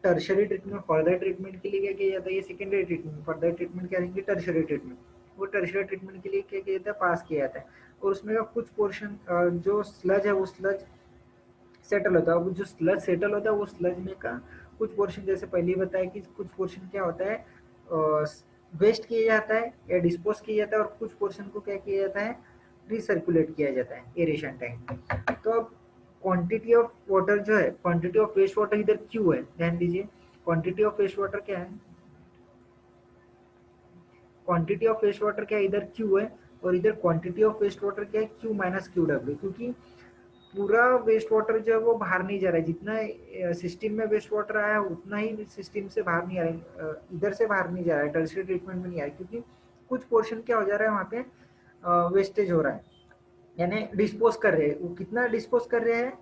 टर्शरी ट्रीटमेंट, फर्दर ट्रीटमेंट के लिए क्या किया जाता है, ये सेकेंडरी ट्रीटमेंट, फर्दर ट्रीटमेंट क्या रहेंगे, टर्शरी ट्रीटमेंट। वो टर्शरी ट्रीटमेंट के लिए क्या किया जाता है, पास किया जाता है। और उसमें का कुछ पोर्शन जो स्लज है वो स्लज सेटल होता है। अब जो स्लज सेटल होता है वो स्लज में का कुछ पोर्शन, जैसे पहले ही बताया कि कुछ पोर्शन क्या होता है, वेस्ट किया जाता है या डिस्पोज किया जाता है, और कुछ पोर्शन को क्या किया जाता है, रिसर्कुलेट किया जाता है एरेशन टैंक में। तो अब क्वांटिटी ऑफ वाटर जो है, क्वांटिटी ऑफ वेस्ट वाटर इधर क्यू है, ध्यान दीजिए, क्वांटिटी ऑफ वेस्ट वाटर क्या है, क्वांटिटी ऑफ वेस्ट वाटर क्या है, इधर क्यू है, और इधर क्वांटिटी ऑफ वेस्ट वाटर क्या है, क्यू माइनस क्यू डब्ल्यू, क्योंकि पूरा वेस्ट वाटर जो है वो बाहर नहीं जा रहा है, जितना सिस्टम में वेस्ट वाटर आया है उतना ही सिस्टम से बाहर नहीं आ रहा है, इधर से बाहर नहीं जा रहा है, टर्शियरी ट्रीटमेंट में नहीं आ रहा है, क्योंकि कुछ पोर्शन क्या हो जा रहा है वहाँ पे, वेस्टेज हो रहा है, यानी डिस्पोज कर रहे हैं। वो कितना डिस्पोज कर रहे हैं,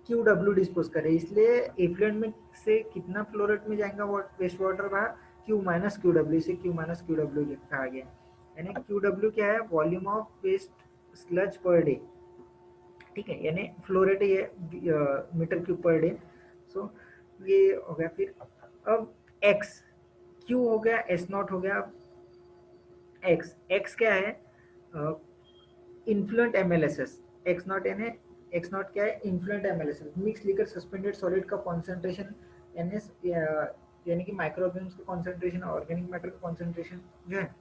क्यू डब्ल्यू डिस्पोज कर रहे हैं, इसलिए एफ्लुएंट में से कितना फ्लोरेट में जाएगा वेस्ट वाटर बाहर, क्यू माइनस क्यू डब्ल्यू, से क्यू माइनस क्यू डब्ल्यू लिखा गया, यानी क्यू डब्ल्यू क्या है, volume of waste sludge per day, ठीक है, यानी फ्लो रेट ये metre cube per day. So ये हो गया। फिर अब एक्स, क्यू हो गया, एस नॉट हो गया, एक्स, एक्स क्या है, इन्फ्लुएंट एमएलएसएस, एक्स नॉट यानी, एक्स नॉट क्या है, influential एमएलएसएस, mix liquor suspended solid का कॉन्सेंट्रेशन, यानी कि माइक्रो ऑर्गेनिम्स का कॉन्सेंट्रेशन, ऑर्गेनिक मैटर का कॉन्सेंट्रेशन जो है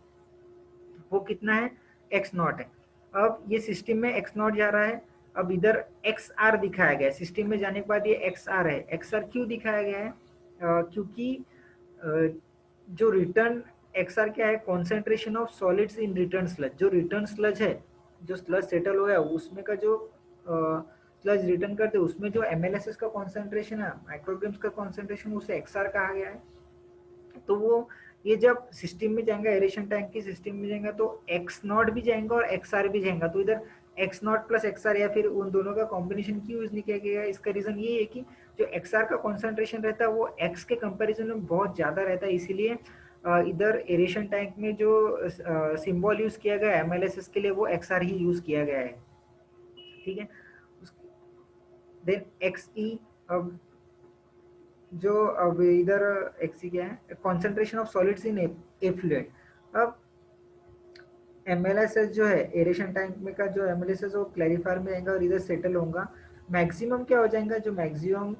वो कितना है, एक्स नॉट है। अब ये सिस्टम में एक्स नॉट जा रहा है, अब इधर एक्स आर दिखाया गया है, सिस्टम में जाने के बाद ये एक्स आर है। एक्स आर क्यों दिखाया गया है, क्योंकि जो रिटर्न एक्स आर क्या है, concentration of solids in return sludge, जो रिटर्न स्लज है, जो स्लज सेटल हो गया उसमें का जो स्लज रिटर्न करते उसमें जो एमएलएसएस का कॉन्सेंट्रेशन है, माइक्रोग्राम्स का कॉन्सेंट्रेशन, उसे एक्स आर कहा गया है। तो वो ये जब सिस्टम में जाएगा, एरेशन टैंक की सिस्टम में जाएगा, तो एक्स नॉट भी जाएगा और एक्स आर भी जाएगा, तो इधर X naught plus X R या फिर उन दोनों का कॉम्बिनेशन क्यों यूज नहीं किया गया, इसका रीजन ये है कि जो एक्स आर का कॉन्सेंट्रेशन रहता है वो एक्स के कंपेरिजन में बहुत ज्यादा रहता है, इसीलिए इधर एरेशन टैंक में जो सिंबल यूज किया गया है एमएलएसएस के लिए, वो एक्स आर ही यूज किया गया है, ठीक है। देन एक्स ई, अब जो अब इधर एक्सी क्या है, concentration of solids in effluent. अब एमएलएसएस जो है एरेशन टैंक में का जो एमएलएसएस वो क्लैरिफायर में आएगा और इधर सेटल होगा, मैक्सिमम क्या हो जाएगा, जो मैक्सिमम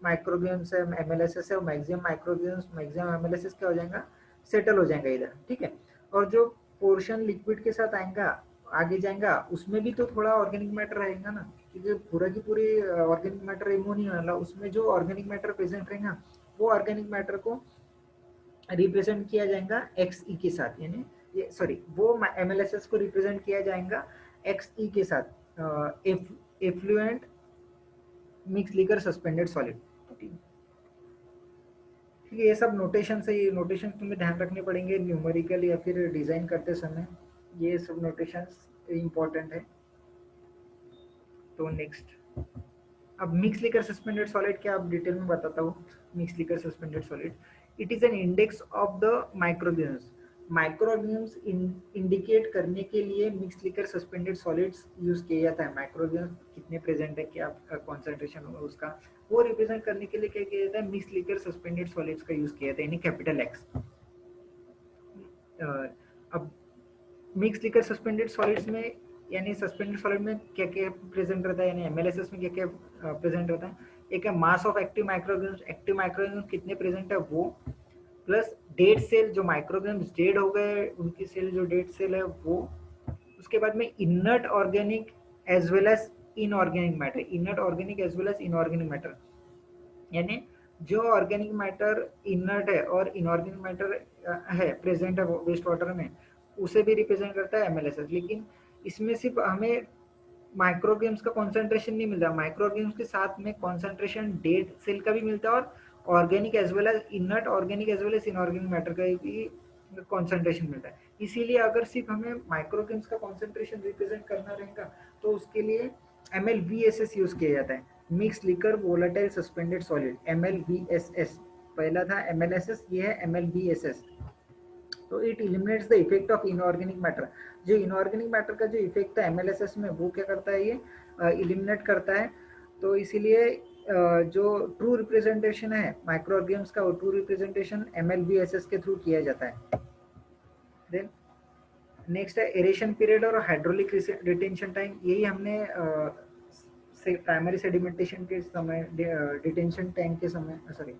माइक्रोग्राम्स है एमएलएसएस है, मैक्सिमम माइक्रोग्राम्स मैक्सिमम एमएलएसएस क्या हो जाएगा, सेटल हो जाएगा इधर, ठीक है। और जो पोर्शन लिक्विड के साथ आएगा, आगे जाएगा, उसमें भी तो थोड़ा ऑर्गेनिक मैटर रहेगा ना, क्योंकि पूरा की पूरी ऑर्गेनिक मैटर रिमूव नहीं होने वाला, उसमें जो ऑर्गेनिक मैटर प्रेजेंट रहेगा वो ऑर्गेनिक मैटर को रिप्रेजेंट किया जाएगा एक्स ई के साथ, यानी ये सॉरी वो एमएलएसएस को रिप्रेजेंट किया जाएगा एक्स ई के साथ, effluent mix liquor suspended solid, ठीक है। ये सब नोटेशन से, ये नोटेशन तुम्हें ध्यान रखने पड़ेंगे न्यूमेरिकल या फिर डिजाइन करते समय, ये सब नोटेशंस इंपॉर्टेंट है। तो नेक्स्ट, अब मिक्स लिकर सस्पेंडेड सॉलिड क्या, अब डिटेल में बताता हूँ। Mix liquor suspended solid, it is an index of the microorganisms, microorganisms indicate करने के लिए mix liquor suspended solids use किया जाता है। माइक्रोऑर्गेनिम्स कितने प्रेजेंट है, क्या कॉन्सेंट्रेशन होगा उसका, वो रिप्रेजेंट करने के लिए क्या किया जाता है, मिक्स लिकर सस्पेंडेड सॉलिड्स का यूज किया जाता है, यानी कैपिटल एक्स। अब मिक्स लिकर सस्पेंडेड सॉलिड्स में, यानी सस्पेंडेड सॉलिड में क्या क्या प्रेजेंट रहता है, यानी एमएलएसएस में क्या क्या प्रेजेंट रहता है, एक है मास ऑफ एक्टिव माइक्रोऑर्गेनिम्स, एक्टिव माइक्रोऑर्गेनिम्स कितने प्रेजेंट है वो, प्लस डेड सेल, जो माइक्रोऑर्गेनिम्स डेड हो गए उनकी सेल, जो डेड सेल है वो, उसके बाद में inert organic as well as inorganic matter, inert organic as well as inorganic matter, यानी जो ऑर्गेनिक मैटर इनर्ट है और इनऑर्गेनिक मैटर है प्रेजेंट है वेस्ट वाटर में, उसे भी रिप्रेजेंट करता है एमएलएसएस। लेकिन इसमें सिर्फ हमें माइक्रोग्राम्स का कॉन्सेंट्रेशन नहीं मिलता, माइक्रोग्राम्स के साथ में कॉन्सेंट्रेशन डेड सेल का भी मिलता है और organic as well as inert organic as well as inorganic matter का भी कॉन्सेंट्रेशन मिलता है। इसीलिए अगर सिर्फ हमें माइक्रोग्राम्स का कॉन्सेंट्रेशन रिप्रेजेंट करना रहेगा तो उसके लिए MLVSS यूज किया जाता है, mix liquor volatile suspended solid, MLVSS पहला था MLSS, ये है MLBSS। तो it eliminates the effect of inorganic matter. जो इनऑर्गेनिक मैटर का जो इफेक्ट था MLSS में, वो क्या करता है, ये इलिमिनेट करता है। तो इसीलिए जो ट्रू रिप्रेजेंटेशन है माइक्रो ऑर्गेनिम्स का, वो ट्रू रिप्रेजेंटेशन MLBSS के थ्रू किया जाता है। देन नेक्स्ट है एरेशन पीरियड और हाइड्रोलिक रिटेंशन टाइम। यही हमने से प्राइमरी सेडिमेंटेशन के समय, डिटेंशन टैंक के समय, सॉरी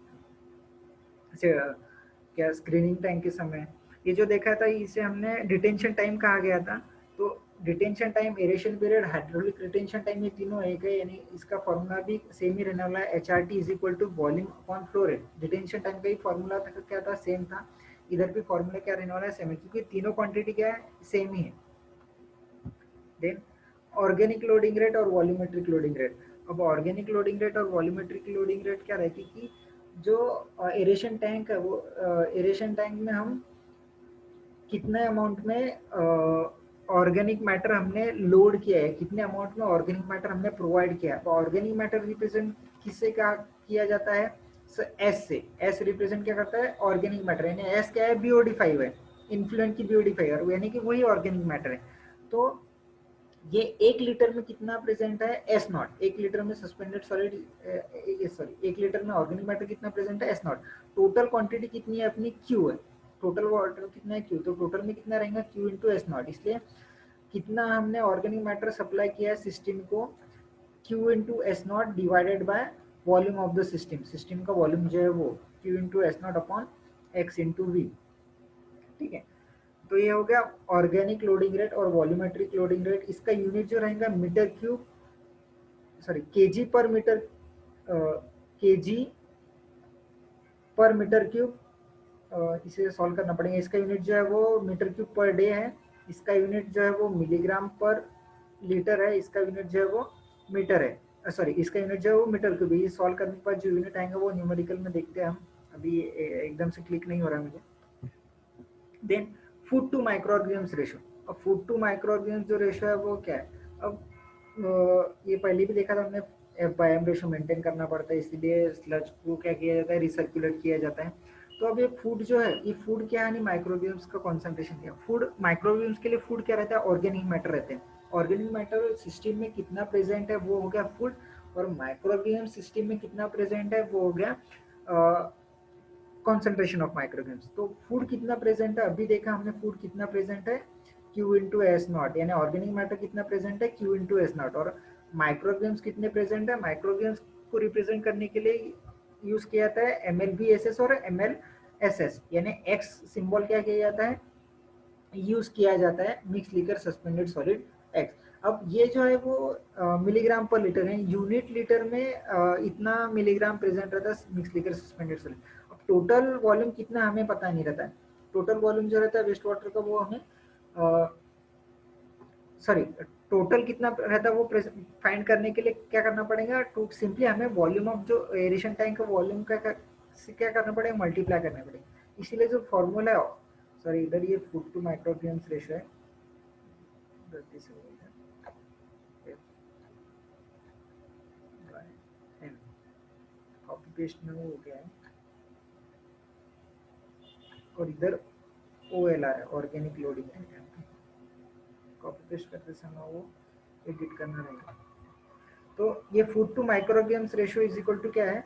क्या स्क्रीनिंग टाइम के समय ये जो देखा था, इसे हमने डिटेंशन टाइम कहा गया था। तो detention time, aeration period, hydraulic retention time, ये तीनों एक है, यानी इसका फॉर्मूला भी सेम ही रहने वाला है, HRT is equal to volume upon flow rate. Detention time का ही फॉर्मूला था, क्या था, सेम था। इधर भी फॉर्मूला क्या रहने वाला है, सेम है, क्योंकि तीनों क्वांटिटी क्या है, सेम ही है। देन ऑर्गेनिक लोडिंग रेट और वॉल्यूमेट्रिक लोडिंग रेट। अब ऑर्गेनिक लोडिंग रेट और वॉल्यूमेट्रिक लोडिंग रेट क्या रहती कि जो एरेशन टैंक है, वो एरेशन टैंक में हम कितने अमाउंट में ऑर्गेनिक मैटर हमने लोड किया है, कितने अमाउंट में ऑर्गेनिक मैटर हमने प्रोवाइड किया है। तो ऑर्गेनिक मैटर रिप्रेजेंट किससे क्या किया जाता है, एस से। एस रिप्रेजेंट क्या करता है, ऑर्गेनिक मैटर, यानी एस क्या है, BOD5 है, इन्फ्लुएंट की BOD5 है, यानी कि वही ऑर्गेनिक मैटर है। तो ये 1 लीटर में कितना प्रेजेंट है, S0। 1 लीटर में सस्पेंडेड सॉलिड, सॉरी 1 लीटर में ऑर्गेनिक मैटर कितना प्रेजेंट है, S0। टोटल क्वांटिटी कितनी है अपनी, Q है। टोटल वाटर कितना है, Q। तो टोटल में कितना रहेगा, Q इंटू S0। इसलिए कितना हमने ऑर्गेनिक मैटर सप्लाई किया है सिस्टम को, Q into S0 divided by volume of the system. System का वॉल्यूम जो है वो Q into S0 upon X into V। ठीक है, तो ये हो गया ऑर्गेनिक लोडिंग रेट और वॉल्यूमेट्रिक लोडिंग रेट। इसका यूनिट जो रहेगा मीटर क्यूब, सॉरी केजी पर मीटर, केजी पर मीटर क्यूब। इसे सॉल्व करना पड़ेगा। इसका यूनिट जो है वो मीटर क्यूब पर डे है। इसका यूनिट जो है वो मिलीग्राम पर लीटर है। इसका यूनिट जो है वो मीटर है, सॉरी इसका यूनिट जो है वो मीटर क्यूब है। ये सॉल्व करने के बाद जो यूनिट आएंगे वो न्यूमेरिकल में देखते हैं हम। अभी एकदम से क्लिक नहीं हो रहा मुझे। Then food to microorganisms ratio. अब फूड टू माइक्रो ऑर्गेनिम्स जो रेशियो है वो क्या है, अब ये पहले भी देखा था हमने, F/M रेशियो मेंटेन करना पड़ता है, इसीलिए स्लज को क्या किया जाता है, रिसर्कुलेट किया जाता है। तो अब ये फूड जो है, ये फूड क्या है, नहीं माइक्रोबियम्स का कॉन्सेंट्रेशन क्या, फूड माइक्रोबियम्स के लिए फूड क्या रहता है, ऑर्गेनिक मैटर रहते हैं। ऑर्गेनिक मैटर सिस्टम में कितना प्रेजेंट है वो हो गया फूड, और माइक्रोबियम सिस्टम में कितना प्रेजेंट है वो हो गया कॉन्सेंट्रेशन ऑफ माइक्रोग्राम्स। तो फूड कितना प्रेजेंट है, अभी देखा हमने फूड कितना प्रेजेंट है, Q इंटू S0, यानी ऑर्गेनिक मैटर कितना प्रेजेंट है, Q इंटू S0। और माइक्रोग्राम्स कितने प्रेजेंट है, माइक्रोग्राम्स को रिप्रेजेंट करने के लिए यूज किया जाता है MLBSS और MLSS, यानी X सिंबल क्या किया जाता है, यूज किया जाता है mix liquor suspended solid X। अब ये जो है वो मिलीग्राम पर लीटर है, यूनिट लीटर में इतना मिलीग्राम प्रेजेंट रहता है मिक्स लिकर सस्पेंडेड सॉलिड। अब टोटल वॉल्यूम कितना हमें पता नहीं रहता है। टोटल वॉल्यूम जो रहता है वेस्ट वाटर का वो हमें, सॉरी टोटल कितना रहता है वो फाइंड करने के लिए क्या करना पड़ेगा, टू सिंपली हमें वॉल्यूम ऑफ जो एरेशन टैंक का वॉल्यूम का से क्या करना पड़ेगा, मल्टीप्लाई करना पड़ेगा। इसीलिए जो फॉर्मूला है, सॉरी इधर ये फूड टू माइक्रोग्राम्स रेशियो है, गलती से हो गया, कॉपी पेस्ट में वो हो गया है, और इधर OLR है, ऑर्गेनिक लोडिंग है। कॉपी पेस्ट करते समय वो एडिट करना रहेगा। तो ये food to micrograms ratio is equal to क्या है,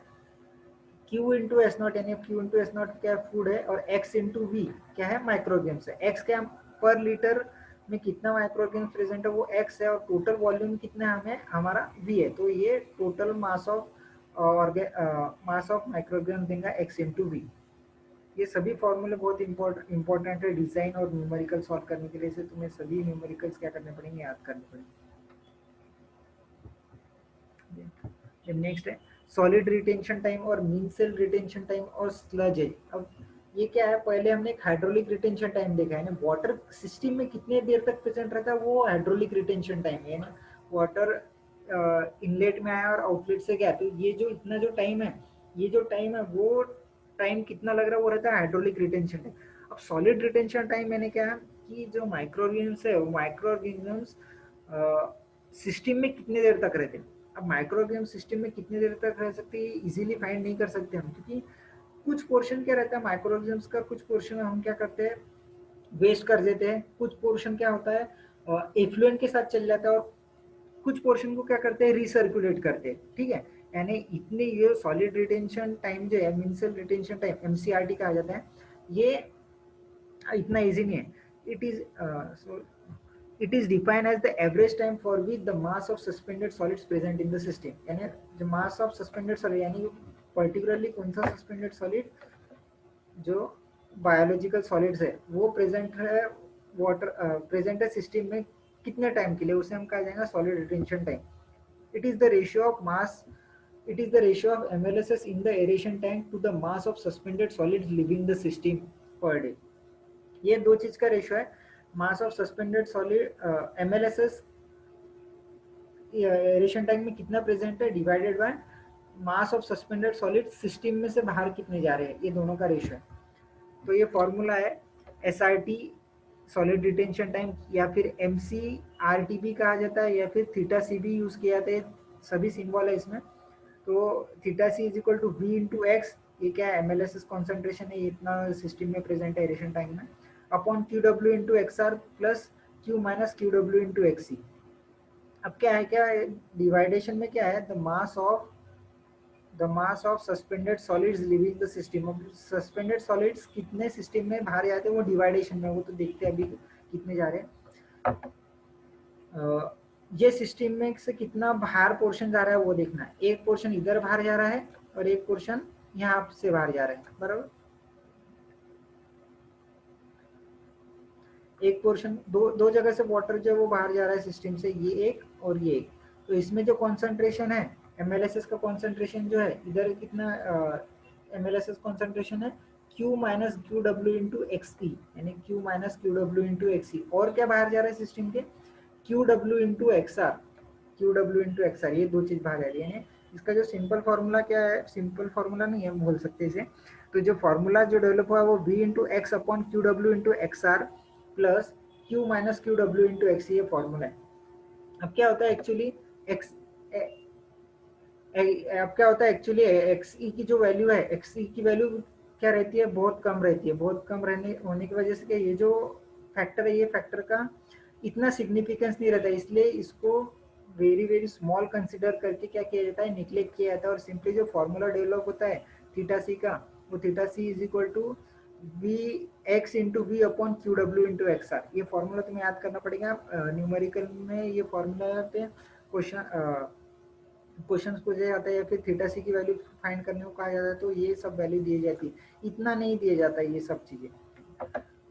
Q इंटू S0, यानी Q इंटू S0 क्या फूड है, और X इंटू V क्या है, माइक्रोग्राम्स है। X क्या पर लीटर में कितना माइक्रोग्राम्स प्रेजेंट है वो X है, और टोटल वॉल्यूम कितना है हमें, हमारा V है। तो ये टोटल मास ऑफ माइक्रोग्राम देगा X इंटू V। ये सभी फॉर्मूले बहुत इंपॉर्टेंट है डिजाइन और न्यूमेरिकल सॉल्व करने के लिए, से तुम्हें सभी न्यूमेरिकल्स क्या करने पड़ेंगे, याद करने पड़ेंगे। नेक्स्ट है सॉलिड रिटेंशन टाइम और मीन सेल रिटेंशन टाइम और स्लज एज। अब ये क्या है, पहले हमने एक हाइड्रोलिक रिटेंशन टाइम देखा है ना, वाटर सिस्टम में कितने देर तक प्रेजेंट रहता है वो हाइड्रोलिक रिटेंशन टाइम है ना। वाटर इनलेट में आया और आउटलेट से गया, तो ये जो इतना जो टाइम है, ये जो टाइम है वो टाइम कितना लग रहा है वो रहता है हाइड्रोलिक रिटेंशन टाइम। अब सॉलिड रिटेंशन टाइम मैंने क्या है कि जो माइक्रो ऑर्गेनिजम्स है, वो माइक्रो ऑर्गेनिजम्स सिस्टम में कितने देर तक रहते हैं। अब माइक्रो ऑर्गेनिज्म सिस्टम में कितनी देर तक रह सकती है इजीली फाइंड नहीं कर सकते हम, क्योंकि कुछ पोर्शन क्या रहता है माइक्रो ऑर्गेनिज्म्स का, कुछ पोर्शन हम क्या करते हैं वेस्ट कर देते हैं, कुछ पोर्शन क्या होता है एफ्लुएंट के साथ चल जाता है, और कुछ पोर्शन को क्या करते हैं रिसर्कुलेट करते हैं, ठीक है। यानी इतने ये सॉलिड रिटेंशन टाइम जो है मिनिमल रिटेंशन टाइम एमसीआरटी कहा जाता है, ये इतना इजी नहीं है। It is so it is defined as the average time for which the mass of suspended solids present in the system. यानी जो मास ऑफ सस्पेंडेड सॉलिड यानी पर्टिकुलरली कौन सा सस्पेंडेड सॉलिड जो बायोलॉजिकल सॉलिड्स है वो प्रेजेंट है वाटर प्रेजेंट है सिस्टम में कितने टाइम के लिए, उसे हम कहा जाएगा solid retention time. It is the ratio of mass it is the ratio of MLSS in the aeration tank to the mass of suspended solids leaving the system per day। ये दो चीज का रेशियो है, मास of suspended solid MLSS aeration tank में कितना प्रेजेंट है divided by mass of suspended solid system में से बाहर कितने जा रहे हैं, ये दोनों का रेशियो है। तो ये फॉर्मूला है SRT सॉलिड रिटेंशन टाइम, या फिर MCRT भी कहा जाता है, या फिर थीटा सी भी यूज किया जाता है, सभी सिंबल है इसमें। तो theta C is equal to V into X, ये क्या है MLSS कॉन्सेंट्रेशन है, ये इतना सिस्टम में प्रेजेंट है एरेशन टाइम में, upon Q W into X R plus Q minus Q W into X C. अब क्या है, क्या डिवाइडेशन में क्या है the mass of suspended solids leaving the system. अब सस्पेंडेड सॉलिड्स कितने सिस्टम में बाहर जाते हैं वो डिवाइडेशन में, वो तो देखते हैं अभी कितने जा रहे हैं। ये सिस्टम में से कितना बाहर पोर्शन जा रहा है वो देखना है। एक पोर्शन इधर बाहर जा रहा है और एक पोर्शन यहाँ से बाहर जा रहा है, बराबर। एक पोर्शन दो जगह से वाटर जो वो बाहर जा रहा है सिस्टम से, ये एक और ये एक। तो इसमें जो कॉन्सेंट्रेशन है MLSS का कॉन्सेंट्रेशन जो है इधर कितना MLSS कॉन्सेंट्रेशन है Q minus Q W into X E, यानी Q minus Q W into X E. और क्या बाहर जा रहा है सिस्टम के Q W into X R, Q W into X R, ये दो चीज बाहर आ रही है। इसका जो सिंपल फार्मूला क्या है, सिंपल फार्मूला नहीं है बोल सकते इसे, तो जो फार्मूला जो डेवलप हुआ है वो V into X upon Q W into X R plus Q minus Q W into X, ये फॉर्मूला है। अब क्या होता है एक्चुअली एक्स अब क्या होता है एक्चुअली एक्स ई की जो वैल्यू है, एक्स ई की वैल्यू क्या रहती है, बहुत कम रहती है। बहुत कम रहने होने की वजह से क्या ये जो फैक्टर है, ये फैक्टर का इतना सिग्निफिकेंस नहीं रहता है, इसलिए इसको वेरी वेरी स्मॉल कंसिडर करके क्या किया जाता है, निग्लेक्ट किया जाता है। और सिंपली जो फॉर्मूला डेवलप होता है थीटा सी का, वो theta C is equal to V X into V upon Q W into X R. ये फॉर्मूला तुम्हें याद करना पड़ेगा। न्यूमेरिकल में ये फॉर्मूला पे क्वेश्चंस पूछे जाता है या फिर थीटा सी की वैल्यू फाइंड करने को कहा जाता है, तो ये सब वैल्यू दी जाती है, इतना नहीं दिया जाता ये सब चीजें।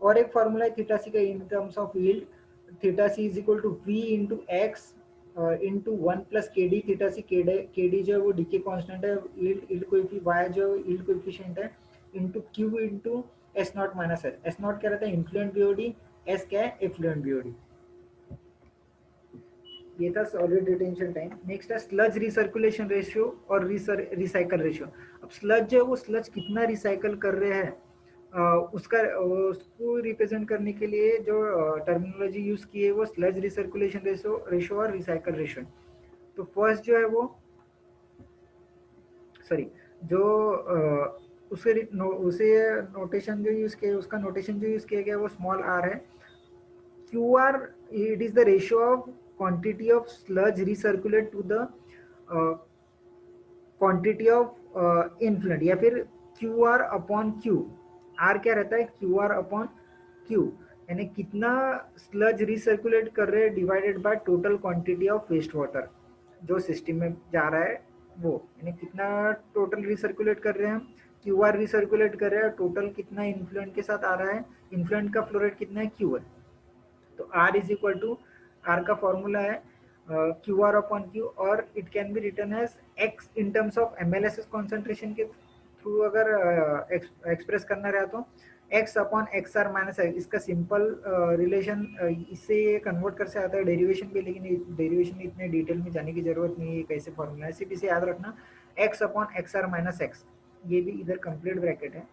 और एक फॉर्मूला है थीटा सी का in terms of yield, theta C is equal to V into X into one plus K D. Theta C K D जो है वो डीके कांस्टेंट है, यील्ड कोएफिशिएंट वाई जो यील्ड कोएफिशिएंट है, into Q into S naught minus S. S naught क्या रहता है इन्फ्लुएंट बीओडी, एस क्या है एफ्लुएंट बीओडी। ये था सॉलिड रिटेंशन टाइम। नेक्स्ट है स्लज रिसर्कुलेशन रेशियो और रिसाइकल रेशियो। अब स्लज जो है वो स्लज कितना रिसाइकल कर रहे हैं उसको रिप्रेजेंट करने के लिए जो टर्मिनोलॉजी यूज की है वो स्लज रिसर्कुलेशन रेशियो और रिसाइकल रेशियो। तो फर्स्ट जो है वो सॉरी जो उसे नोटेशन जो यूज किया, उसका नोटेशन जो यूज किया गया वो स्मॉल आर है। QR, it is the ratio of quantity of sludge recirculate to the quantity of influent, या फिर QR अपॉन Q। R क्या रहता है QR अपॉन Q, यानी कितना स्लज रिसर्कुलेट कर रहे हैं divided by total quantity of waste water जो सिस्टम में जा रहा है वो, यानी कितना टोटल रिसर्कुलेट कर रहे हैं हम, QR रिसर्कुलेट कर रहे हैं, टोटल कितना इन्फ्लुएंट के साथ आ रहा है, इन्फ्लुएंट का फ्लो रेट कितना है Q है। तो R is equal to, R का फॉर्मूला है क्यू आर अपॉन क्यू, और it can be written as X in terms of MLSS concentration के थ्रू अगर एक्सप्रेस करना रहा तो X upon X R minus X. इसका सिंपल रिलेशन इससे कन्वर्ट कर से आता है डेरिवेशन पे, लेकिन डेरिवेशन में इतने डिटेल में जाने की जरूरत नहीं है कैसे फॉर्मूला है, सिर्फ इसे याद रखना X upon X R minus X. ये भी इधर कंप्लीट ब्रैकेट है,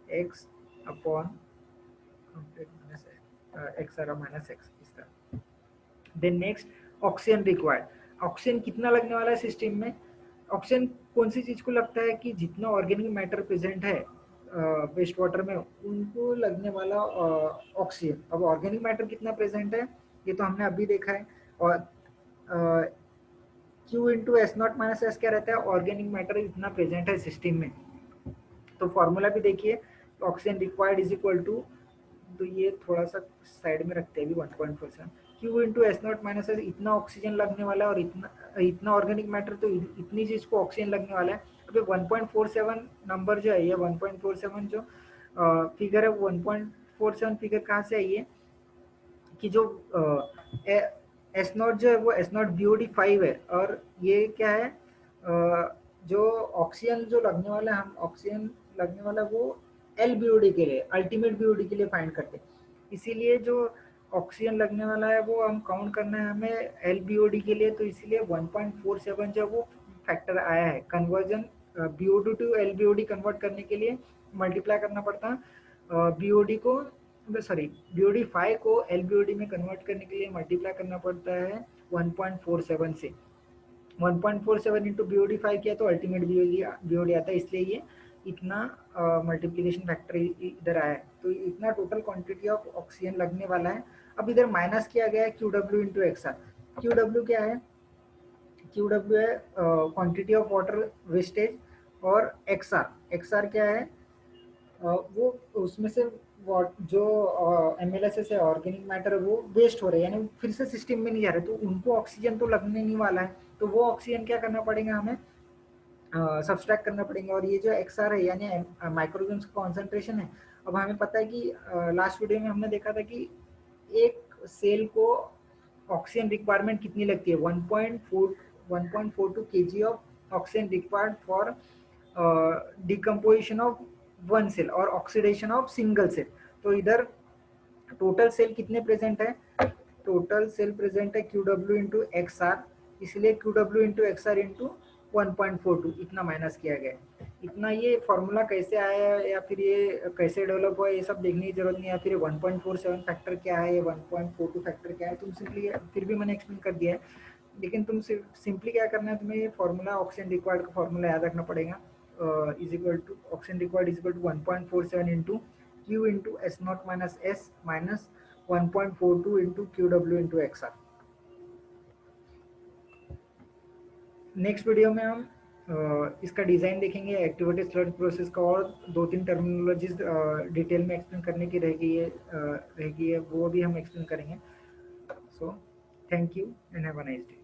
X upon complete minus X R minus X इस तरह। Then next oxygen required, oxygen कितना लगने वाला है सिस्टम में, ऑक्सीजन कौन सी चीज़ को लगता है कि जितना ऑर्गेनिक मैटर प्रेजेंट है वेस्ट वाटर में उनको लगने वाला ऑक्सीजन। अब ऑर्गेनिक मैटर कितना प्रेजेंट है ये तो हमने अभी देखा है। और Q into S naught minus S क्या रहता है, ऑर्गेनिक मैटर इतना प्रेजेंट है सिस्टम में। तो फॉर्मूला भी देखिए, oxygen required is equal to, तो ये थोड़ा सा साइड में रखते हैं अभी 1.47, Q into S naught minus S, इतना ऑक्सीजन लगने वाला है और इतना इतना ऑर्गेनिक मैटर, तो इतनी चीज को ऑक्सीजन लगने वाला है। अभी 1.47 नंबर जो है, ये 1.47 जो फिगर है, 1.47 फिगर कहाँ से आई है कि जो एस नॉट जो है वो एस नॉट बीओडी 5 है, और ये क्या है जो ऑक्सीजन जो लगने वाला है, हम ऑक्सीजन लगने वाला वो एल बीओडी के लिए, अल्टीमेट बीओडी के लिए फाइंड करते हैं। इसीलिए जो ऑक्सीजन लगने वाला है वो हम काउंट करना है हमें एल बीओडी के लिए, तो इसीलिए 1.47 जो वो फैक्टर आया है। Conversion BOD to L BOD convert करने के लिए मल्टीप्लाई करना पड़ता है बीओडी को, सॉरी बीओडी 5 को एल बीओडी में कन्वर्ट करने के लिए मल्टीप्लाई करना पड़ता है 1.47 से। 1.47 इंटू बीओडी 5 किया तो अल्टीमेट बीओडी आता है, इसलिए ये इतना मल्टीप्लीकेशन फैक्टर इधर आया है। तो इतना टोटल क्वांटिटी ऑफ ऑक्सीजन लगने वाला है। अब इधर माइनस किया गया है Q W into X R. Q W क्या है, क्यू डब्ल्यू है क्वांटिटी ऑफ वाटर वेस्टेज, और एक्स आर क्या है वो उसमें से जो एमएलएसएस है ऑर्गेनिक मैटर वो वेस्ट हो रहे हैं, यानी फिर से सिस्टम में नहीं जा रहे, तो उनको ऑक्सीजन तो लगने नहीं वाला है, तो वो ऑक्सीजन क्या करना पड़ेगा हमें, सब्सट्रैक्ट करना पड़ेगा। और ये जो एक्सआर है यानी माइक्रोऑर्गेनिम्स का कॉन्सेंट्रेशन है। अब हमें पता है कि लास्ट वीडियो में हमने देखा था कि एक सेल को ऑक्सीजन रिक्वायरमेंट कितनी लगती है, 1.42 kg of oxygen required for decomposition of one cell और ऑक्सीडेशन ऑफ सिंगल सेल। तो इधर टोटल सेल कितने प्रेजेंट है, टोटल सेल प्रेजेंट है Q W into X R, इसलिए Q W into X R into 1.42 इतना माइनस किया गया है। इतना ये फॉर्मूला कैसे आया है या फिर ये कैसे डेवलप हुआ है ये सब देखने की जरूरत नहीं है, फिर 1.47 फैक्टर क्या है, ये 1.42 फैक्टर क्या है, तुम सिंपली, फिर भी मैंने एक्सप्लेन कर दिया है, लेकिन तुम सिंपली क्या करना है, तुम्हें ये फॉर्मूला ऑक्सीजन रिक्वायर्ड का फॉर्मूला याद रखना पड़ेगा। Is equal to oxygen required is equal to 1.47 into Q into S naught minus S minus 1.42 into Q W into X R. Next video में हम इसका डिज़ाइन देखेंगे, एक्टिविटी स्लर्ज प्रोसेस का, और दो तीन टर्मिनोलॉजीज डिटेल में एक्सप्लेन करने की रहेगी है वो भी हम एक्सप्लेन करेंगे। So thank you and have a nice day.